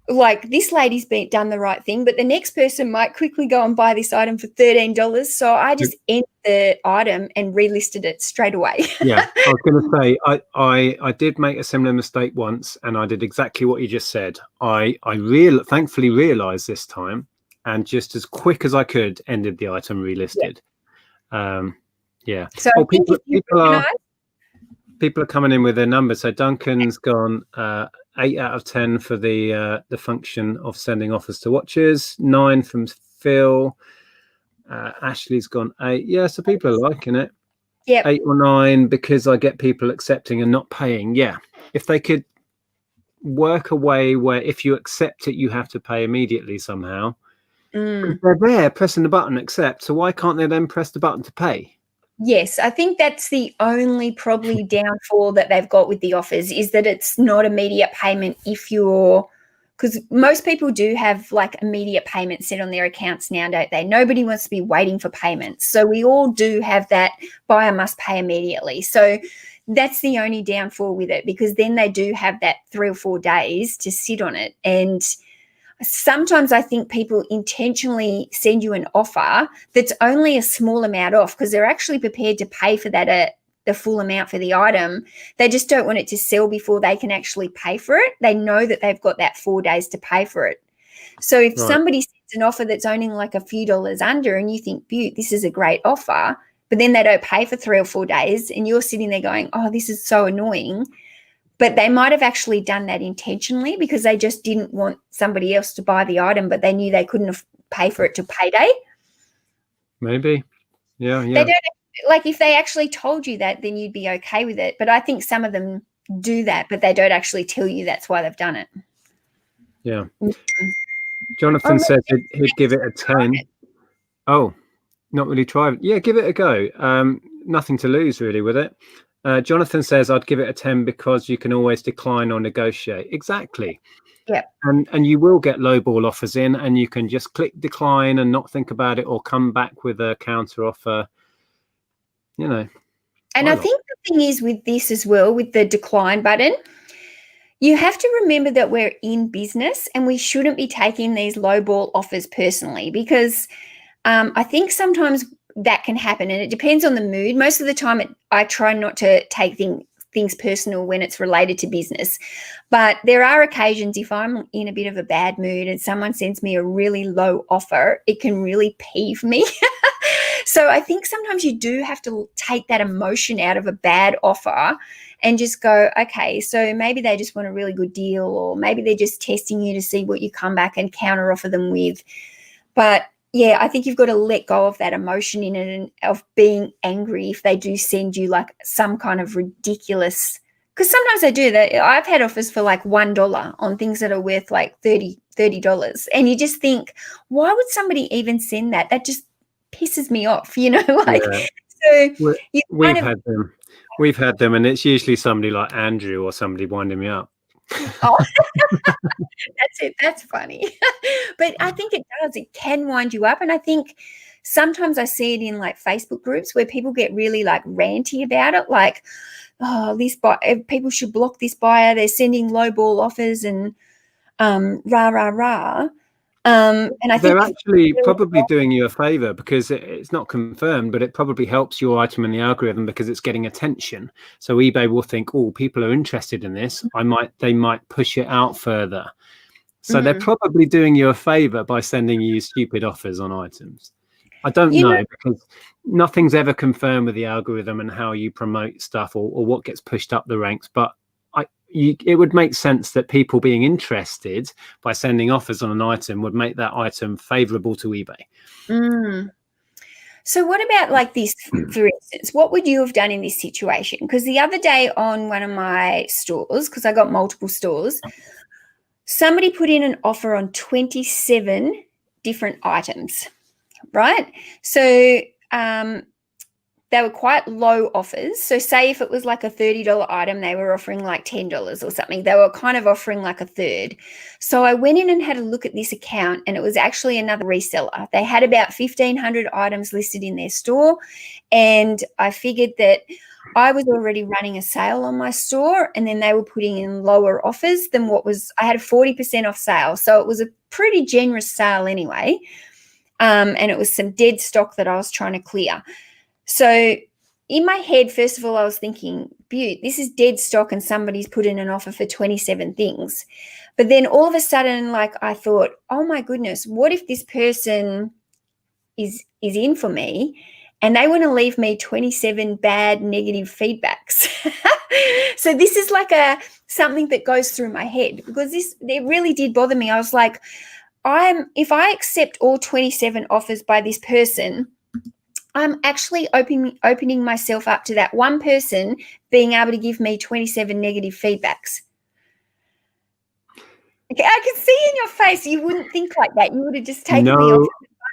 like this lady's done the right thing, but the next person might quickly go and buy this item for $13. So I just ended the item and relisted it straight away. Yeah, I was going to say, I did make a similar mistake once, and I did exactly what you just said. I thankfully realized this time, and just as quick as I could, ended the item relisted. Yeah. So people are coming in with their numbers. So Duncan's gone 8 out of 10 for the function of sending offers to watches. 9 from Phil. Ashley's gone 8. Yeah, so people are liking it. Yeah, 8 or 9 because I get people accepting and not paying. Yeah, if they could work a way where if you accept it, you have to pay immediately somehow. They're there pressing the button accept. So why can't they then press the button to pay? Yes, I think that's the only probably downfall that they've got with the offers, is that it's not immediate payment because most people do have like immediate payment set on their accounts now, don't they? Nobody wants to be waiting for payments. So we all do have that buyer must pay immediately. So that's the only downfall with it, because then they do have that 3 or 4 days to sit on it. And sometimes I think people intentionally send you an offer that's only a small amount off because they're actually prepared to pay for that the full amount for the item. They just don't want it to sell before they can actually pay for it. They know that they've got that 4 days to pay for it. So if somebody sends an offer that's only like a few dollars under and you think, "Beaut, this is a great offer," but then they don't pay for 3 or 4 days and you're sitting there going, "Oh, this is so annoying." But they might have actually done that intentionally because they just didn't want somebody else to buy the item, but they knew they couldn't pay for it till payday. Maybe. Yeah. They don't, like, if they actually told you that, then you'd be okay with it. But I think some of them do that, but they don't actually tell you that's why they've done it. Yeah. Jonathan said he'd give it a 10. Oh, not really try. Yeah, give it a go. Nothing to lose really with it. Jonathan says I'd give it a 10 because you can always decline or negotiate. Exactly. Yeah. And you will get lowball offers in, and you can just click decline and not think about it, or come back with a counter offer. You know. And I think the thing is with this as well, with the decline button, you have to remember that we're in business and we shouldn't be taking these lowball offers personally, because I think sometimes that can happen, and it depends on the mood. Most of the time I try not to take things personal when it's related to business, but there are occasions if I'm in a bit of a bad mood and someone sends me a really low offer, it can really peeve me. So I think sometimes you do have to take that emotion out of a bad offer and just go, okay, so maybe they just want a really good deal, or maybe they're just testing you to see what you come back and counter offer them with. But yeah, I think you've got to let go of that emotion in it, and of being angry if they do send you like some kind of ridiculous, because sometimes they do that. I've had offers for like $1 on things that are worth like $30. And you just think, why would somebody even send that? That just pisses me off, you know, like, so we've had them, and it's usually somebody like Andrew or somebody winding me up. Oh, that's it. That's funny. But I think it does. It can wind you up. And I think sometimes I see it in like Facebook groups where people get really like ranty about it. Like, oh, people should block this buyer. They're sending lowball offers and rah, rah, rah. And I think they're actually probably doing you a favor, because it's not confirmed, but it probably helps your item in the algorithm because it's getting attention. So eBay will think, oh, people are interested in this. They might push it out further. So they're probably doing you a favor by sending you stupid offers on items. I don't know, because nothing's ever confirmed with the algorithm and how you promote stuff or what gets pushed up the ranks. But it would make sense that people being interested by sending offers on an item would make that item favorable to eBay. So what about like this, for instance, what would you have done in this situation? Because the other day on one of my stores, because I got multiple stores, somebody put in an offer on 27 different items, right? So they they were quite low offers. So say if it was like a $30 item, they were offering like $10 or something. They were kind of offering like a third. So I went in and had a look at this account, and it was actually another reseller. They had about 1,500 items listed in their store, and I figured that I was already running a sale on my store, and then they were putting in lower offers than what was, I had a 40% off sale. So it was a pretty generous sale anyway. And it was some dead stock that I was trying to clear. So in my head, first of all, I was thinking, Beaut, this is dead stock and somebody's put in an offer for 27 things. But then all of a sudden, like, I thought, oh my goodness, what if this person is in for me and they want to leave me 27 bad negative feedbacks? So this is like something that goes through my head, because it really did bother me. I was like, if I accept all 27 offers by this person, I'm actually opening myself up to that one person being able to give me 27 negative feedbacks. Okay, I can see in your face you wouldn't think like that. You would have just taken the offer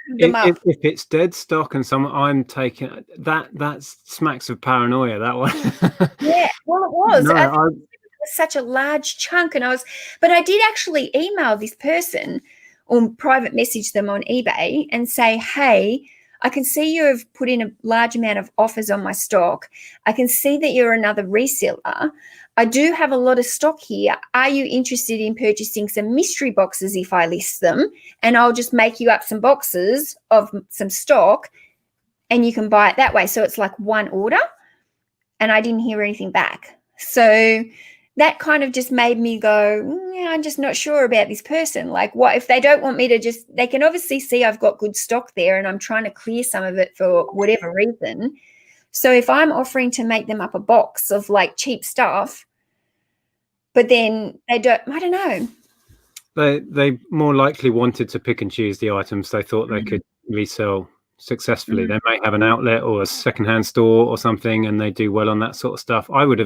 and them up. If it's dead stock and I'm taking that smacks of paranoia, that one. Yeah, well, it was. No, it was such a large chunk, but I did actually email this person or private message them on eBay and say, hey, I can see you have put in a large amount of offers on my stock. I can see that you're another reseller. I do have a lot of stock here. Are you interested in purchasing some mystery boxes if I list them? And I'll just make you up some boxes of some stock and you can buy it that way. So it's like one order. And I didn't hear anything back. So that kind of just made me go, yeah, I'm just not sure about this person. Like, what if they don't want me to they can obviously see I've got good stock there and I'm trying to clear some of it for whatever reason. So if I'm offering to make them up a box of like cheap stuff, but then I don't know. They more likely wanted to pick and choose the items they thought they could resell successfully. They may have an outlet or a secondhand store or something, and they do well on that sort of stuff. I would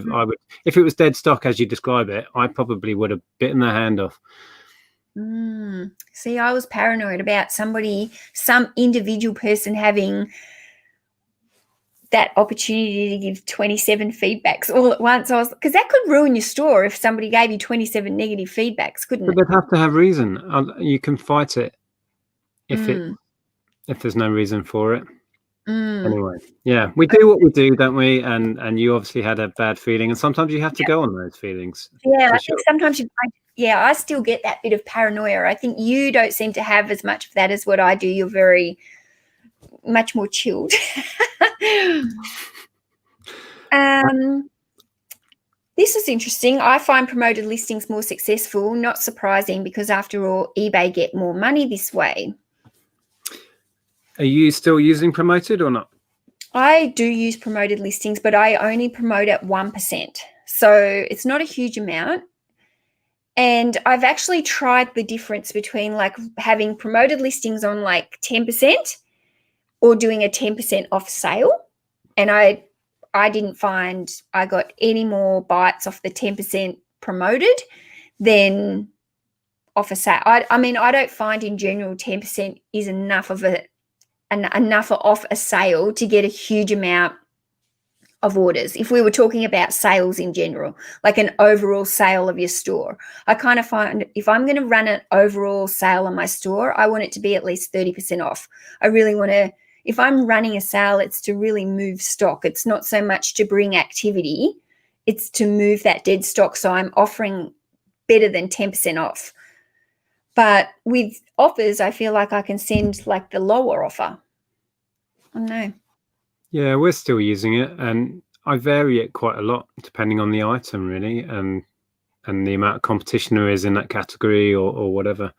if it was dead stock as you describe it, I probably would have bitten their hand off. See, I was paranoid about some individual person having that opportunity to give 27 feedbacks all at once. Because that could ruin your store if somebody gave you 27 negative feedbacks, couldn't it? But they'd have to have reason. You can fight it if there's no reason for it. Anyway, yeah, we do what we do, don't we? And you obviously had a bad feeling, and sometimes you have to go on those feelings. Yeah, I think sometimes I still get that bit of paranoia. I think you don't seem to have as much of that as what I do. You're very much more chilled. This is interesting. I find promoted listings more successful. Not surprising, because after all, eBay get more money this way. Are you still using promoted or not? I do use promoted listings, but I only promote at 1%. So it's not a huge amount. And I've actually tried the difference between like having promoted listings on like 10% or doing a 10% off sale. And I didn't find I got any more bites off the 10% promoted than off a sale. I mean, I don't find in general 10% is enough off a sale to get a huge amount of orders. If we were talking about sales in general, like an overall sale of your store, I kind of find if I'm going to run an overall sale on my store, I want it to be at least 30% off. I really want to, if I'm running a sale, it's to really move stock. It's not so much to bring activity, it's to move that dead stock. So I'm offering better than 10% off. But with offers, I feel like I can send like the lower offer. I don't know. Yeah, we're still using it, and I vary it quite a lot depending on the item, really, and the amount of competition there is in that category or whatever.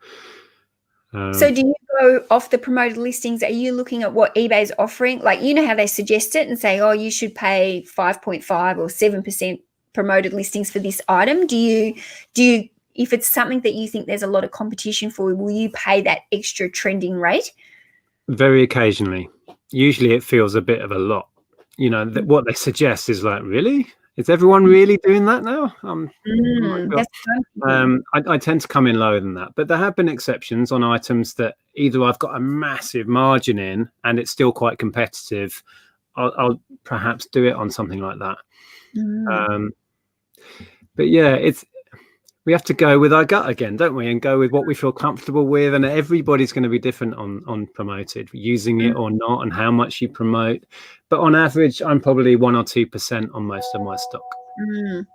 So do you go off the promoted listings? Are you looking at what eBay's offering? Like, you know how they suggest it and say, oh, you should pay 5.5 or 7% promoted listings for this item. Do you, if it's something that you think there's a lot of competition for, will you pay that extra trending rate? Very occasionally. Usually it feels a bit of a lot. You know, what they suggest is like, really? Is everyone really doing that now? I tend to come in lower than that. But there have been exceptions on items that either I've got a massive margin in and it's still quite competitive. I'll perhaps do it on something like that. Mm. But yeah, we have to go with our gut again, don't we? And go with what we feel comfortable with. And everybody's going to be different on promoted, using it or not, and how much you promote. But on average, I'm probably 1 or 2% on most of my stock. Mm.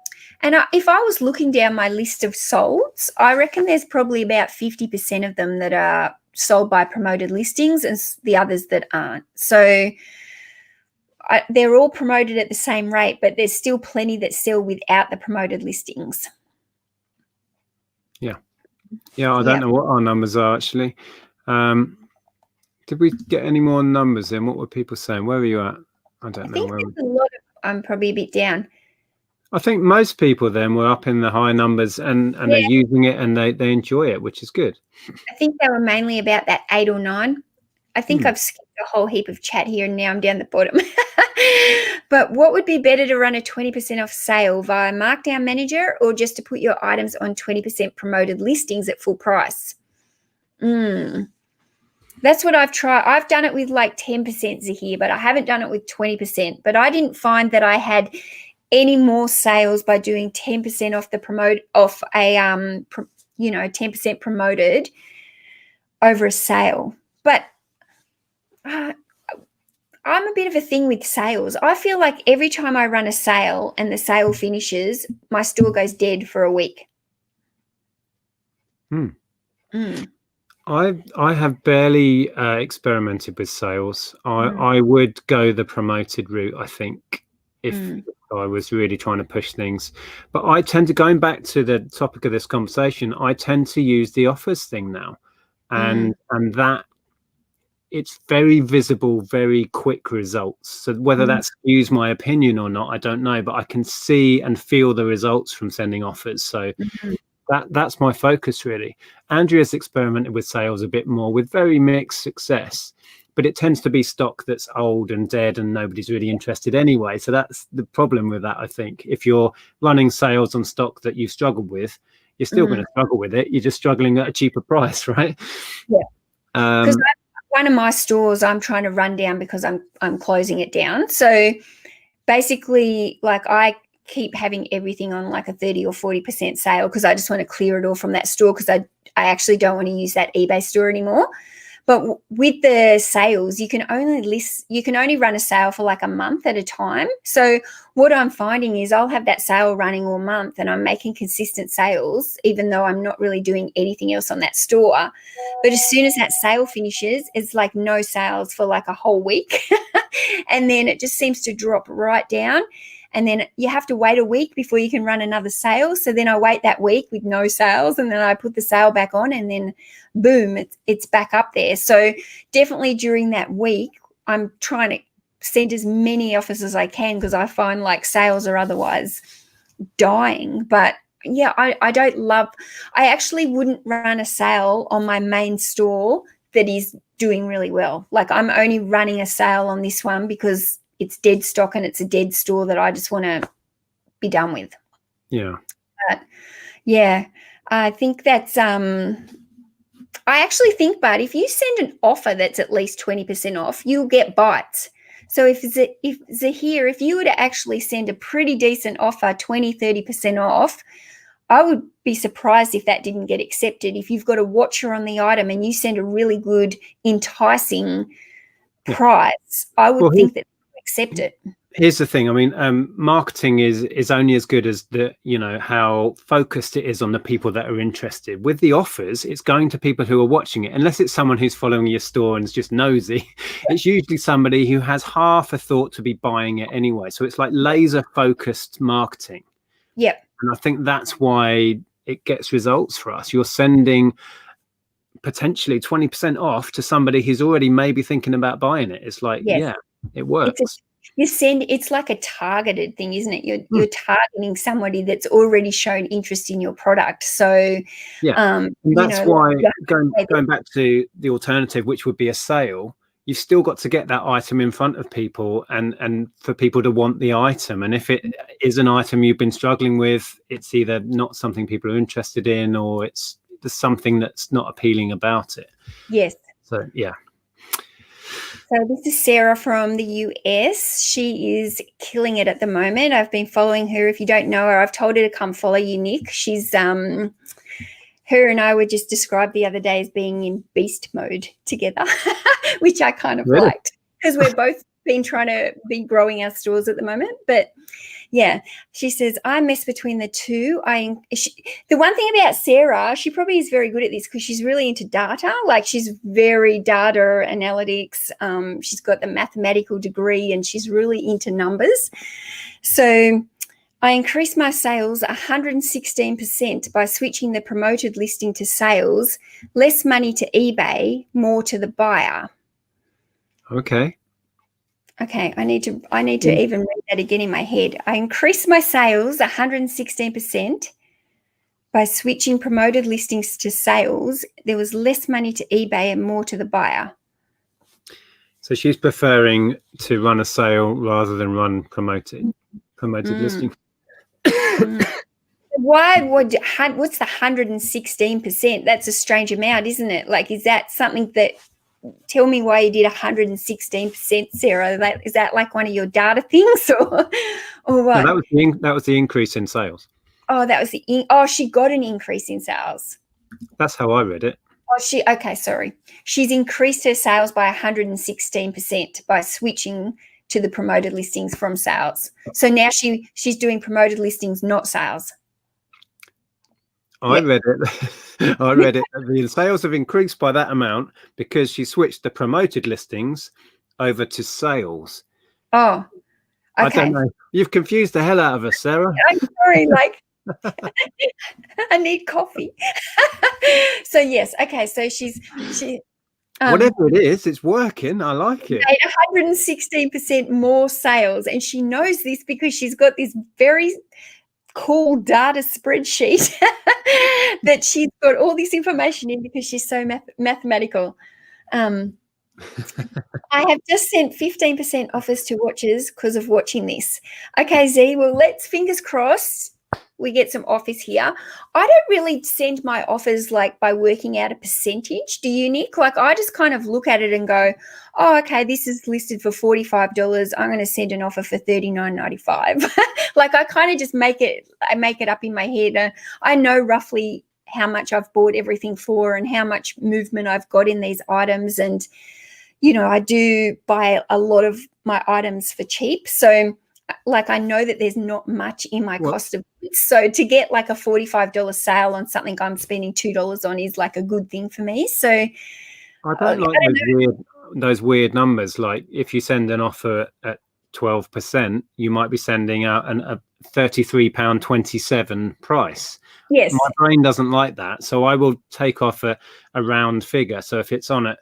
And if I was looking down my list of solds, I reckon there's probably about 50% of them that are sold by promoted listings and the others that aren't. So they're all promoted at the same rate, but there's still plenty that sell without the promoted listings. Yeah, I don't know what our numbers are actually. Did we get any more numbers in? What were people saying? Where are you at? I don't know. I think there's a lot of, I'm probably a bit down. I think most people then were up in the high numbers and they're using it and they enjoy it, which is good. I think they were mainly about that 8 or 9. I think I've skipped a whole heap of chat here and now I'm down the bottom. But what would be better to run a 20% off sale via Markdown Manager or just to put your items on 20% promoted listings at full price? That's what I've tried. I've done it with like 10% here, but I haven't done it with 20%. But I didn't find that I had any more sales by doing 10% off the 10% promoted over a sale. But I'm a bit of a thing with sales. I feel like every time I run a sale and the sale finishes, my store goes dead for a week. I have barely experimented with sales. I would go the promoted route, I think, if I was really trying to push things. But I tend to, going back to the topic of this conversation, I tend to use the offers thing now. And that it's very visible, very quick results. So whether that skews my opinion or not, I don't know, but I can see and feel the results from sending offers. So that's my focus really. Andrea's experimented with sales a bit more with very mixed success, but it tends to be stock that's old and dead and nobody's really interested anyway. So that's the problem with that, I think. If you're running sales on stock that you've struggled with, you're still going to struggle with it. You're just struggling at a cheaper price, right? Yeah. Because one of my stores I'm trying to run down because I'm closing it down. So basically, like I keep having everything on like a 30 or 40% sale because I just want to clear it all from that store because I actually don't want to use that eBay store anymore. But with the sales, you can only run a sale for like a month at a time. So what I'm finding is I'll have that sale running all month and I'm making consistent sales, even though I'm not really doing anything else on that store. But as soon as that sale finishes, it's like no sales for like a whole week. And then it just seems to drop right down. And then you have to wait a week before you can run another sale. So then I wait that week with no sales and then I put the sale back on and then boom, it's back up there. So definitely during that week, I'm trying to send as many offers as I can because I find like sales are otherwise dying. But yeah, I actually wouldn't run a sale on my main store that is doing really well. Like I'm only running a sale on this one because it's dead stock and it's a dead store that I just want to be done with. Yeah. But yeah, I think that's I actually think, but if you send an offer that's at least 20% off, you'll get bites. So if Zahir, if you were to actually send a pretty decent offer, 20-30% off, I would be surprised if that didn't get accepted. If you've got a watcher on the item and you send a really good, enticing price, I would think that accept it. Here's the thing. I mean, marketing is only as good as how focused it is on the people that are interested. With the offers, it's going to people who are watching it. Unless it's someone who's following your store and is just nosy, it's usually somebody who has half a thought to be buying it anyway. So it's like laser focused marketing. Yep. And I think that's why it gets results for us. You're sending potentially 20% off to somebody who's already maybe thinking about buying it. It's like, it works. It's like a targeted thing, isn't it? You're targeting somebody that's already shown interest in your product. So and that's why going back to the alternative, which would be a sale, you've still got to get that item in front of people and for people to want the item. And if it is an item you've been struggling with, it's either not something people are interested in or there's something that's not appealing about it. Yes. So So this is Sarah from the US. She is killing it at the moment. I've been following her. If you don't know her, I've told her to come follow you, Nic. She's her and I were just described the other day as being in beast mode together, which I kind of Really? liked because we're both been trying to be growing our stores at the moment. But yeah, she says, I mess between the two. The one thing about Sarah, she probably is very good at this because she's really into data. Like she's very data analytics. She's got the mathematical degree and she's really into numbers. So I increased my sales 116% by switching the promoted listing to sales, less money to eBay, more to the buyer. Okay. Okay, I need to even read that again in my head. I increased my sales 116% by switching promoted listings to sales. There was less money to eBay and more to the buyer. So she's preferring to run a sale rather than run promoted listing. What's the 116%? That's a strange amount, isn't it? Like, is that something that, tell me why you did 116%, Sarah? Is that like one of your data things or what? No, that was the increase in sales. Oh, that was she got an increase in sales. That's how I read it. Okay, sorry. She's increased her sales by 116% by switching to the promoted listings from sales. So now she's doing promoted listings, not sales. I read it. The sales have increased by that amount because she switched the promoted listings over to sales. Oh, okay. I don't know. You've confused the hell out of us, Sarah. I'm sorry. Like, I need coffee. So yes, okay. So she. Whatever it is, it's working. I like it. 116% more sales, and she knows this because she's got this very cool data spreadsheet that she's got all this information in because she's so mathematical. I have just sent 15% offers to watchers because of watching this. Okay, Z, well, let's fingers crossed we get some offers here. I don't really send my offers like by working out a percentage. Do you, Nic? Like I just kind of look at it and go, oh, okay, this is listed for $45. I'm going to send an offer for $39.95. Like I kind of just make it up in my head. I know roughly how much I've bought everything for and how much movement I've got in these items. And, you know, I do buy a lot of my items for cheap. So like I know that there's not much in my cost of goods. So to get like a $45 sale on something I'm spending $2 on is like a good thing for me. So I don't like those weird numbers. Like if you send an offer at 12%, you might be sending out a £33.27 price. Yes. My brain doesn't like that. So I will take off a round figure. So if it's on at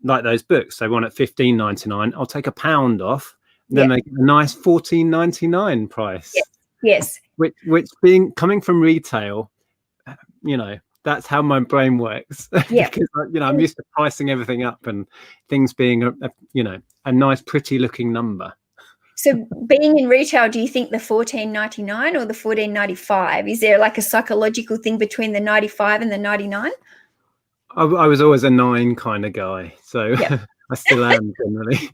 like those books, they want at $15.99, I'll take £1 off. Then they get a nice $14.99 price. Yes. Which coming from retail, you know, that's how my brain works. Yeah. Because I'm used to pricing everything up and things being a nice, pretty looking number. So being in retail, do you think the $14.99 or the $14.95? Is there like a psychological thing between the 95 and the 99? I was always a 9 kind of guy, so I still am generally.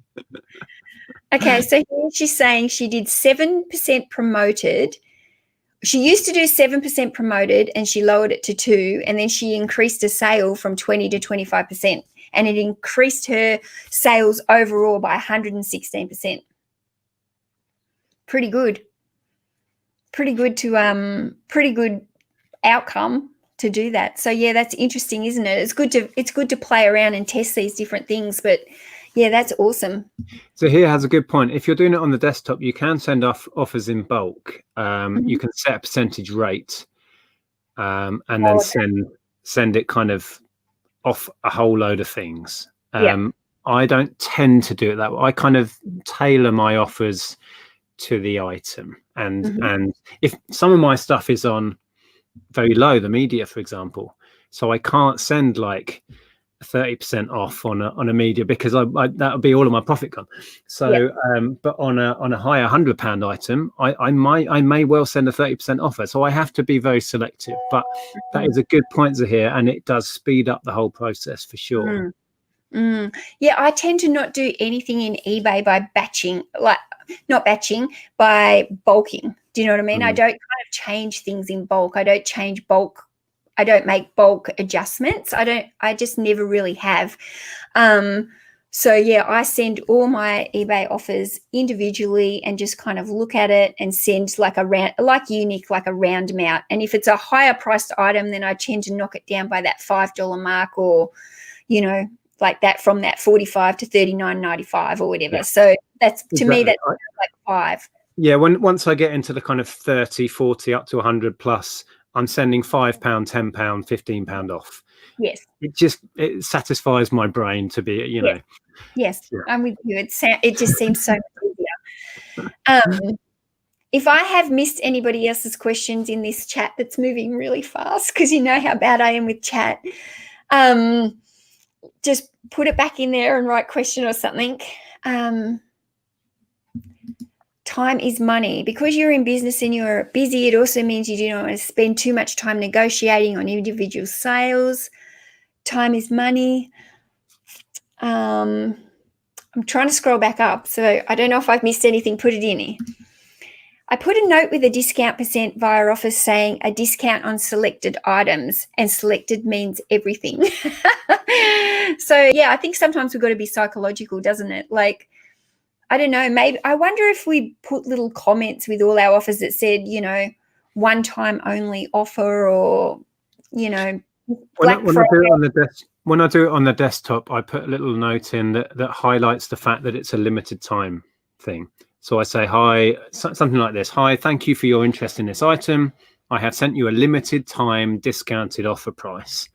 Okay, so here she's saying she did 7% promoted. She used to do 7% promoted and she lowered it to 2%, and then she increased her sale from 20 to 25%, and it increased her sales overall by 116%. Pretty good. Pretty good outcome to do that. So yeah, that's interesting, isn't it? It's good to play around and test these different things, but yeah, that's awesome. So here has a good point. If you're doing it on the desktop, you can send off offers in bulk. You can set a percentage rate and then send it kind of off a whole load of things. I don't tend to do it that way. I kind of tailor my offers to the item. And if some of my stuff is on very low, the media, for example, so I can't send like 30% off on a media because that would be all of my profit gone. So but on a higher £100 item, I may well send a 30% offer. So I have to be very selective, but that is a good point to hear, and it does speed up the whole process for sure. Yeah, I tend to not do anything in eBay by batching, like not batching, by bulking. Do you know what I mean? I don't kind of change things in bulk. I don't change bulk. I don't make bulk adjustments. I just never really have. So yeah, I send all my eBay offers individually and just kind of look at it and send like a round, like you, Nic, like a round amount. And if it's a higher priced item, then I tend to knock it down by that $5 mark, or, you know, like that, from that 45 to 39.95 or whatever. Yeah. So that's, to me, that's like 5. Yeah, once I get into the kind of 30, 40 up to 100 plus, I'm sending £5, £10, £15 off. Yes. It satisfies my brain to be, you know. Yes, yeah. I'm with you. It just seems so much easier. If I have missed anybody else's questions in this chat that's moving really fast, because you know how bad I am with chat, just put it back in there and write question or something. Time is money. Because you're in business and you're busy, it also means you do not want to spend too much time negotiating on individual sales. Time is money. I'm trying to scroll back up, so I don't know if I've missed anything. Put it in here. I put a note with a discount percent via office saying a discount on selected items, and selected means everything. So yeah, I think sometimes we've got to be psychological, doesn't it? Like, I don't know, maybe I wonder if we put little comments with all our offers that said, you know, one time only offer, or, you know, when I do it on the desktop, I put a little note in that highlights the fact that it's a limited time thing. So I say, hi, something like this. Hi, thank you for your interest in this item. I have sent you a limited time discounted offer price.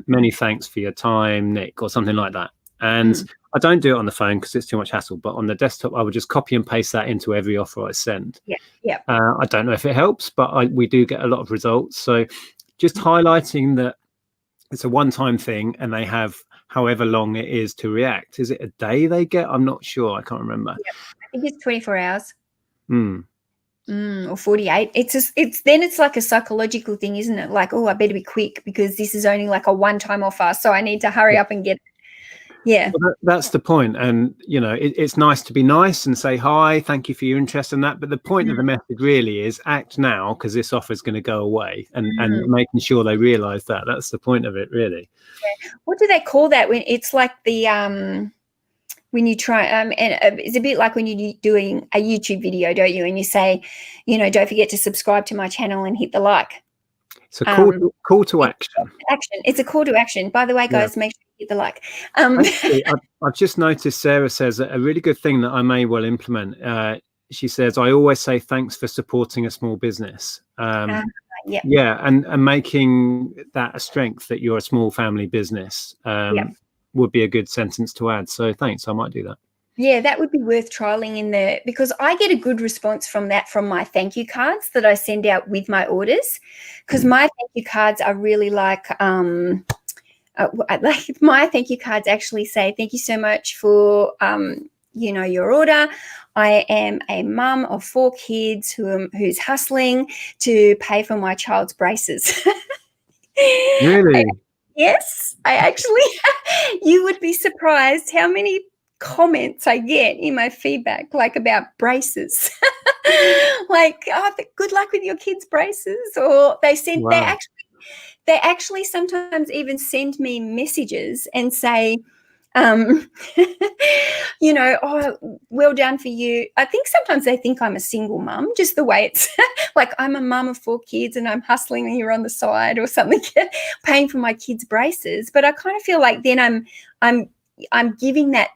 Many thanks for your time, Nic, or something like that. And I don't do it on the phone because it's too much hassle. But on the desktop, I would just copy and paste that into every offer I send. Yeah. I don't know if it helps, but we do get a lot of results. So just highlighting that it's a one-time thing and they have however long it is to react. Is it a day they get? I'm not sure. I can't remember. I think it's 24 hours. Or 48. It's like a psychological thing, isn't it? Like, oh, I better be quick because this is only like a one-time offer, so I need to hurry up and get it. Yeah. Well, that's the point. And, you know, it's nice to be nice and say, hi, thank you for your interest in that. But the point of the message really is act now, because this offer is going to go away, and making sure they realize that. That's the point of it, really. Yeah. What do they call that when it's like the when you try and it's a bit like when you're doing a YouTube video, don't you? And you say, you know, don't forget to subscribe to my channel and hit the like. It's a call to action. It's a call to action. By the way, guys, make sure you hit the like. Actually, I've just noticed Sarah says a really good thing that I may well implement. She says, I always say thanks for supporting a small business. And making that a strength that you're a small family business would be a good sentence to add. So thanks, I might do that. Yeah, that would be worth trialing in there, because I get a good response from that, from my thank you cards that I send out with my orders, because my thank you cards are really like my thank you cards actually say, thank you so much for you know, your order. I am a mum of 4 kids who's hustling to pay for my child's braces. Really? Yes, I actually, you would be surprised how many comments I get in my feedback, like about braces. Like, oh, good luck with your kids' braces. Or they send, they actually sometimes even send me messages and say, you know, oh, well done for you. I think sometimes they think I'm a single mum, just the way it's like I'm a mum of 4 kids and I'm hustling here on the side or something, paying for my kids' braces. But I kind of feel like then I'm giving that,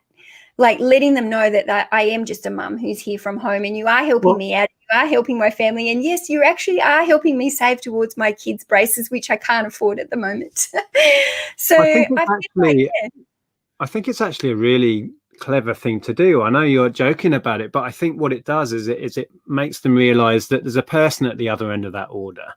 like letting them know that I am just a mum who's here from home, and you are helping me out. You are helping my family, and yes, you actually are helping me save towards my kids' braces, which I can't afford at the moment. So I think it's actually a really clever thing to do. I know you're joking about it, but I think what it does is it makes them realize that there's a person at the other end of that order,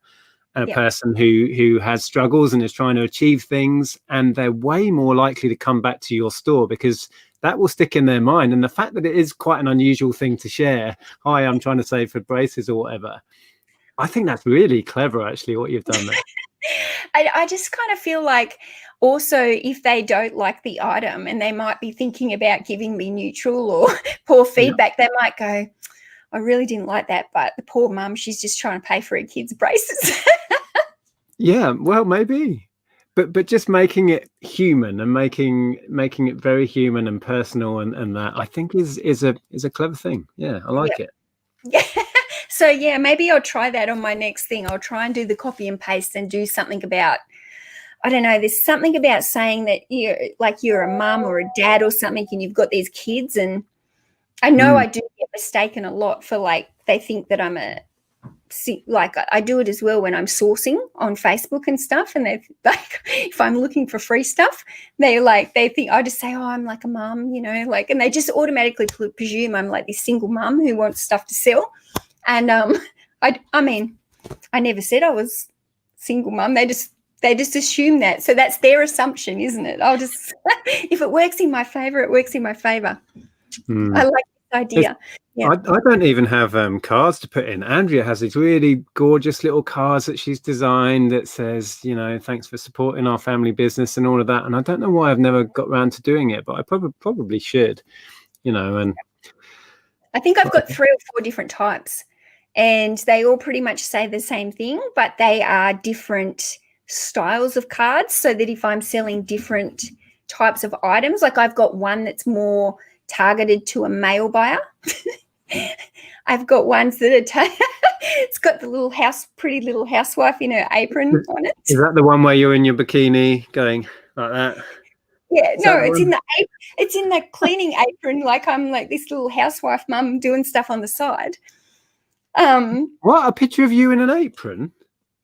and a person who has struggles and is trying to achieve things, and they're way more likely to come back to your store because that will stick in their mind. And the fact that it is quite an unusual thing to share, hi, I'm trying to save for braces or whatever, I think that's really clever, actually, what you've done there. I just kind of feel like also if they don't like the item and they might be thinking about giving me neutral or poor feedback, they might go, I really didn't like that, but the poor mum, she's just trying to pay for her kids' braces. Yeah, well, maybe. But just making it human and making it very human and personal and that I think is a clever thing. Yeah, I like it. Yeah. So yeah, maybe I'll try that on my next thing. I'll try and do the copy and paste and do something about, I don't know, there's something about saying that you're a mum or a dad or something and you've got these kids, and I know I do get mistaken a lot for like they think that I'm like I do it as well when I'm sourcing on Facebook and stuff, and they like if I'm looking for free stuff, they think I just say, oh, I'm like a mum, like, and they just automatically presume I'm like this single mum who wants stuff to sell. And I mean, I never said I was single mum. They just assume that. So that's their assumption, isn't it? I'll just if it works in my favor, it works in my favor. I like this idea. Yeah. I don't even have cards to put in. Andrea has these really gorgeous little cards that she's designed that says, thanks for supporting our family business and all of that. And I don't know why I've never got around to doing it, but I probably should, and I think I've got 3 or 4 different types, and they all pretty much say the same thing, but they are different styles of cards, so that if I'm selling different types of items, like I've got one that's more targeted to a male buyer. I've got ones that are it's got the pretty little housewife in her apron on it. Is that the one where you're in your bikini going like that? Yeah, no, it's in the cleaning apron, like I'm like this little housewife mum doing stuff on the side. What, a picture of you in an apron?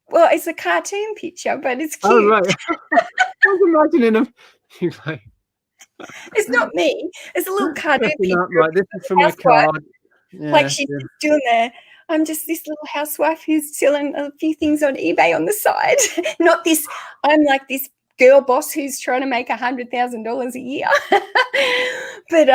Well, it's a cartoon picture, but it's cute. Oh, right. I was imagining it's not me. It's a little cartoon picture. Right, this is from my card. Yeah, like she's just doing I'm just this little housewife who's selling a few things on eBay on the side. Not this, I'm like this girl boss who's trying to make $100,000 a year. But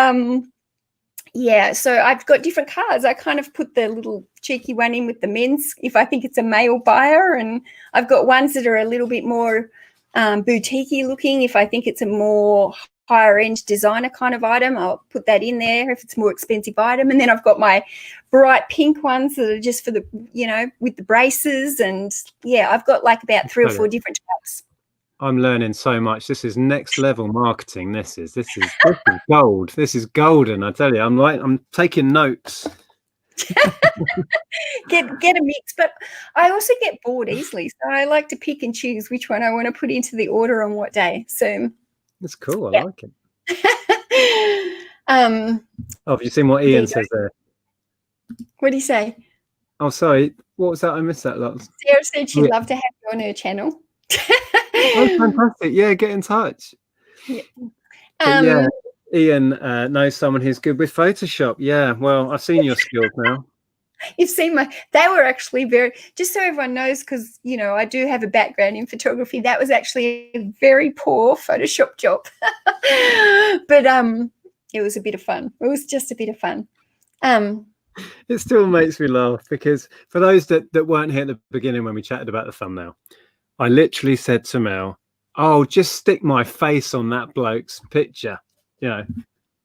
yeah, so I've got different cards. I kind of put the little cheeky one in with the men's if I think it's a male buyer, and I've got ones that are a little bit more boutique-y looking. If I think it's a more higher end designer kind of item, I'll put that in there if it's a more expensive item. And then I've got my bright pink ones that are just for the, with the braces. And yeah, I've got like about 3 or 4 different types. I'm learning so much. This is next level marketing. This is gold. This is golden. I tell you, I'm taking notes. get a mix, but I also get bored easily, so I like to pick and choose which one I want to put into the order on what day. So that's cool. I like it. Have you seen what Ian says there? What do you say? Oh, sorry. What was that? I missed that lot. Sarah said she'd love to have you on her channel. Oh, fantastic. Yeah, get in touch. Yeah. Ian knows someone who's good with Photoshop. Yeah, well, I've seen your skills now. You've seen they were actually just so everyone knows, because, I do have a background in photography. That was actually a very poor Photoshop job. But it was a bit of fun. It was just a bit of fun. It still makes me laugh, because for those that weren't here at the beginning when we chatted about the thumbnail, I literally said to Mel, oh, just stick my face on that bloke's picture,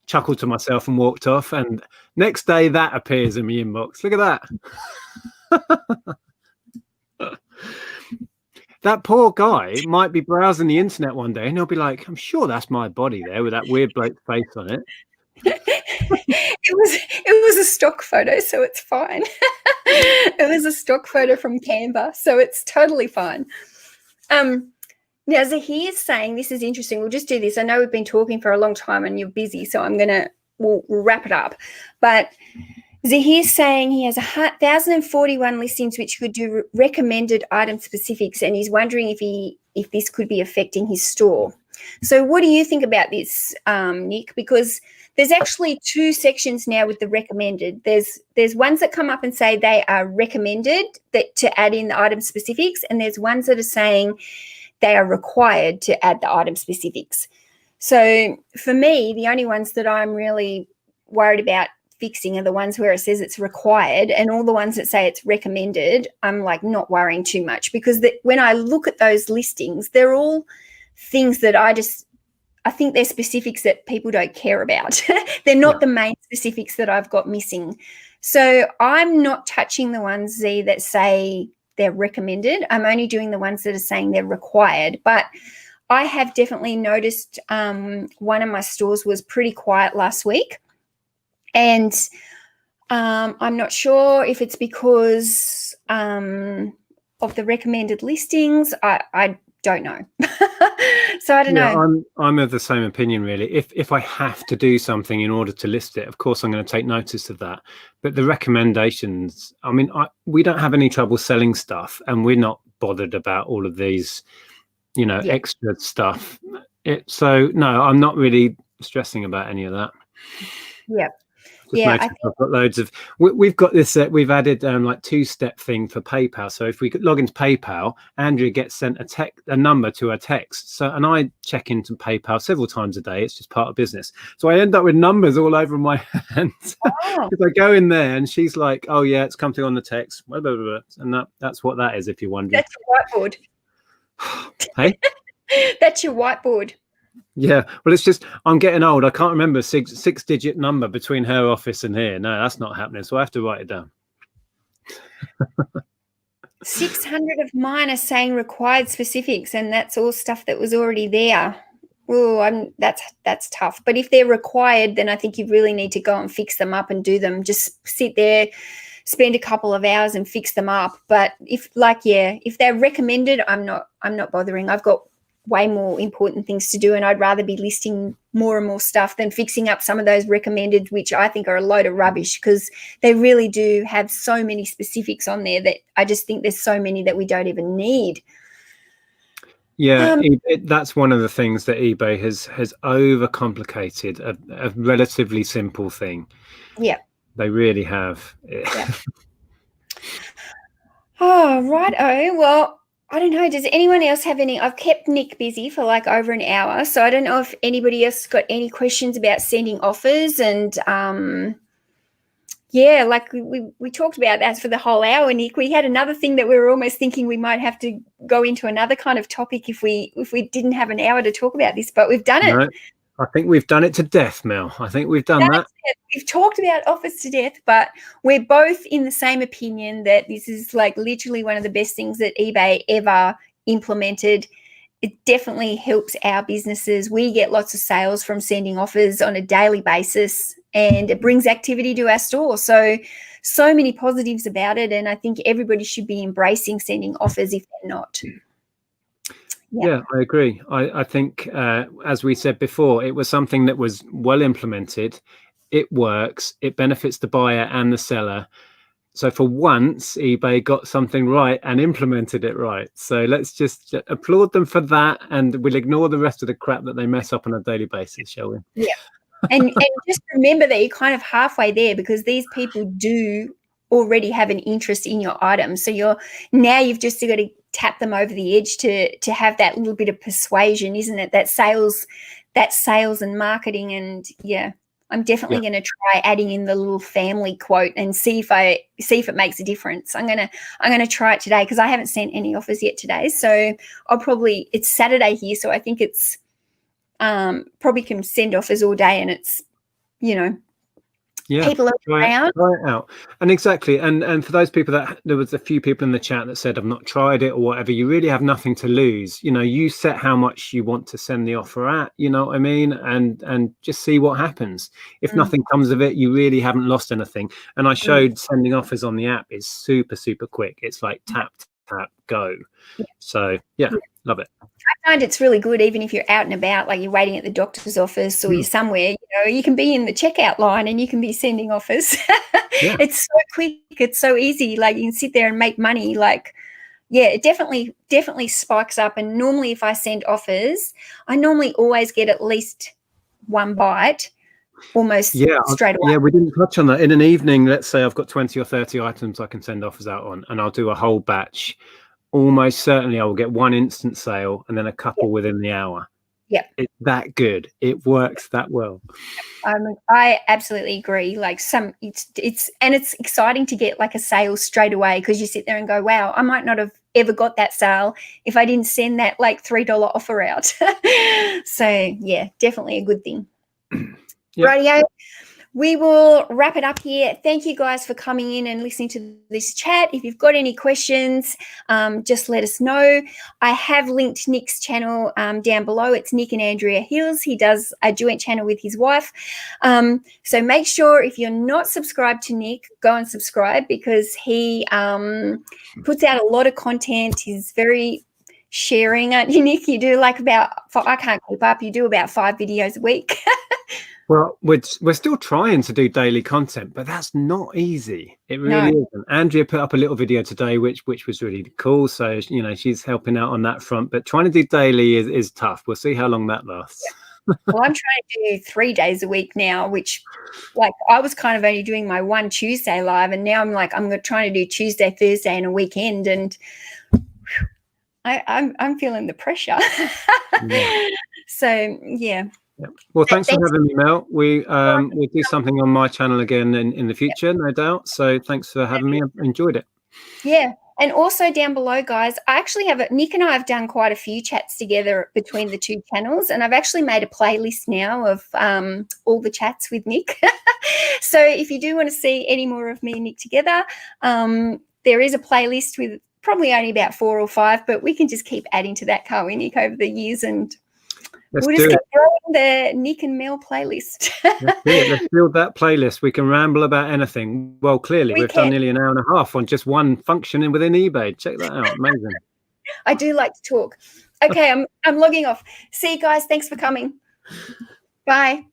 chuckled to myself and walked off. And next day that appears in my inbox. Look at that. That poor guy might be browsing the internet one day and he'll be like, I'm sure that's my body there with that weird bloke's face on it. It was a stock photo, so it's fine. It was a stock photo from Canva, so it's totally fine. Now, Zahir is saying, this is interesting. We'll just do this. I know we've been talking for a long time and you're busy, so we'll wrap it up. But Zahir's saying he has 1,041 listings which could do recommended item specifics, and he's wondering if this could be affecting his store. So what do you think about this, Nic? Because there's actually 2 sections now with the recommended. There's ones that come up and say they are recommended to add in the item specifics, and there's ones that are saying they are required to add the item specifics. So for me, the only ones that I'm really worried about fixing are the ones where it says it's required, and all the ones that say it's recommended, I'm like not worrying too much, because when I look at those listings, they're all things that I think they're specifics that people don't care about. They're not the main specifics that I've got missing. So I'm not touching the ones, Z, that say they're recommended. I'm only doing the ones that are saying they're required. But I have definitely noticed one of my stores was pretty quiet last week. And I'm not sure if it's because of the recommended listings. I don't know. So I don't know. I'm of the same opinion, really. If I have to do something in order to list it, of course I'm going to take notice of that. But the recommendations, I mean, we don't have any trouble selling stuff, and we're not bothered about all of these, extra stuff. So no, I'm not really stressing about any of that. Yeah. I think I've got loads of. We've got this. We've added like 2-step thing for PayPal. So if we could log into PayPal, Andrea gets sent a number to her text. So, and I check into PayPal several times a day. It's just part of business. So I end up with numbers all over my hands. Because I go in there and she's like, "Oh yeah, it's come through on the text." Blah, blah, blah. And that's what that is. If you're wondering, that's your whiteboard. Hey, that's your whiteboard. Yeah, well, it's just I'm getting old. I can't remember a six-digit number between her office and here. No, that's not happening. So I have to write it down. 600 of mine are saying required specifics, and that's all stuff that was already there. Oh, that's tough. But if they're required, then I think you really need to go and fix them up and do them. Just sit there, spend a couple of hours and fix them up. But if they're recommended, I'm not bothering. I've got way more important things to do, and I'd rather be listing more and more stuff than fixing up some of those recommended, which I think are a load of rubbish, because they really do have so many specifics on there that I just think there's so many that we don't even need. Yeah, that's one of the things that eBay has overcomplicated a relatively simple thing. Yeah, they really have. Yeah. Oh, right. Oh, well, I don't know. Does anyone else have any? I've kept Nic busy for like over an hour, so I don't know if anybody else got any questions about sending offers. And like we talked about that for the whole hour, Nic. We had another thing that we were almost thinking we might have to go into another kind of topic if we didn't have an hour to talk about this, but we've done it. No, I think we've done it to death, Mel. I think we've done that. We've talked about offers to death, but we're both in the same opinion that this is like literally one of the best things that eBay ever implemented. It definitely helps our businesses. We get lots of sales from sending offers on a daily basis, and it brings activity to our store. So many positives about it, and I think everybody should be embracing sending offers if they're not. Yeah, I agree. I think, as we said before, it was something that was well implemented. It works. It benefits the buyer and the seller. So for once, eBay got something right and implemented it right. So let's just applaud them for that, and we'll ignore the rest of the crap that they mess up on a daily basis, shall we? Yeah. And just remember that you're kind of halfway there, because these people do already have an interest in your item. So you've just got to tap them over the edge to have that little bit of persuasion, isn't it? That sales and marketing. And yeah, I'm definitely going to try adding in the little family quote and see if it makes a difference. I'm gonna try it today, because I haven't sent any offers yet today. So it's Saturday here, so I think it's probably can send offers all day, and it's people around. Try it out. And exactly. And for those people there was a few people in the chat that said, I've not tried it or whatever, you really have nothing to lose. You set how much you want to send the offer at, you know what I mean? And just see what happens. If nothing comes of it, you really haven't lost anything. And I showed sending offers on the app is super, super quick. It's like tap, tap, go. So love it. I find it's really good, even if you're out and about, like you're waiting at the doctor's office or you're somewhere, you can be in the checkout line and you can be sending offers. It's so quick. It's so easy. Like you can sit there and make money. Like, it definitely spikes up. And normally if I send offers, I normally always get at least one bite almost straight away. Yeah, we didn't touch on that. In an evening, let's say I've got 20 or 30 items I can send offers out on, and I'll do a whole batch. Almost certainly I will get one instant sale and then a couple within the hour. Yeah. It's that good. It works that well. I absolutely agree. Like it's exciting to get like a sale straight away, because you sit there and go, wow, I might not have ever got that sale if I didn't send that like $3 offer out. So yeah, definitely a good thing. Yep. Rightio. We will wrap it up here. Thank you guys for coming in and listening to this chat. If you've got any questions, just let us know. I have linked Nic's channel down below. It's Nic and Andrea Hills. He does a joint channel with his wife. So make sure, if you're not subscribed to Nic, go and subscribe, because he puts out a lot of content. He's very sharing, aren't you, Nic? You do like I can't keep up. You do about 5 videos a week. Well, we're still trying to do daily content, but that's not easy. It really isn't. Andrea put up a little video today, which was really cool. So, you know, she's helping out on that front. But trying to do daily is tough. We'll see how long that lasts. Well, I'm trying to do 3 days a week now, which, like, I was kind of only doing my one Tuesday live, and now I'm like, I'm trying to do Tuesday, Thursday, and a weekend, and I'm feeling the pressure. Yeah. So yeah. Yep. Well, thanks for having me, Mel. We'll do something on my channel again in the future, no doubt. So thanks for having me. I've enjoyed it. Yeah. And also down below, guys, I actually have Nic and I have done quite a few chats together between the two channels, and I've actually made a playlist now of all the chats with Nic. So if you do want to see any more of me and Nic together, there is a playlist with probably only about 4 or 5, but we can just keep adding to that, can't we, Nic, over the years, and we'll just get growing the Nic and Mel playlist. Let's build that playlist. We can ramble about anything. Well, clearly we've done nearly an hour and a half on just one function within eBay. Check that out. Amazing. I do like to talk. Okay, I'm logging off. See you guys. Thanks for coming. Bye.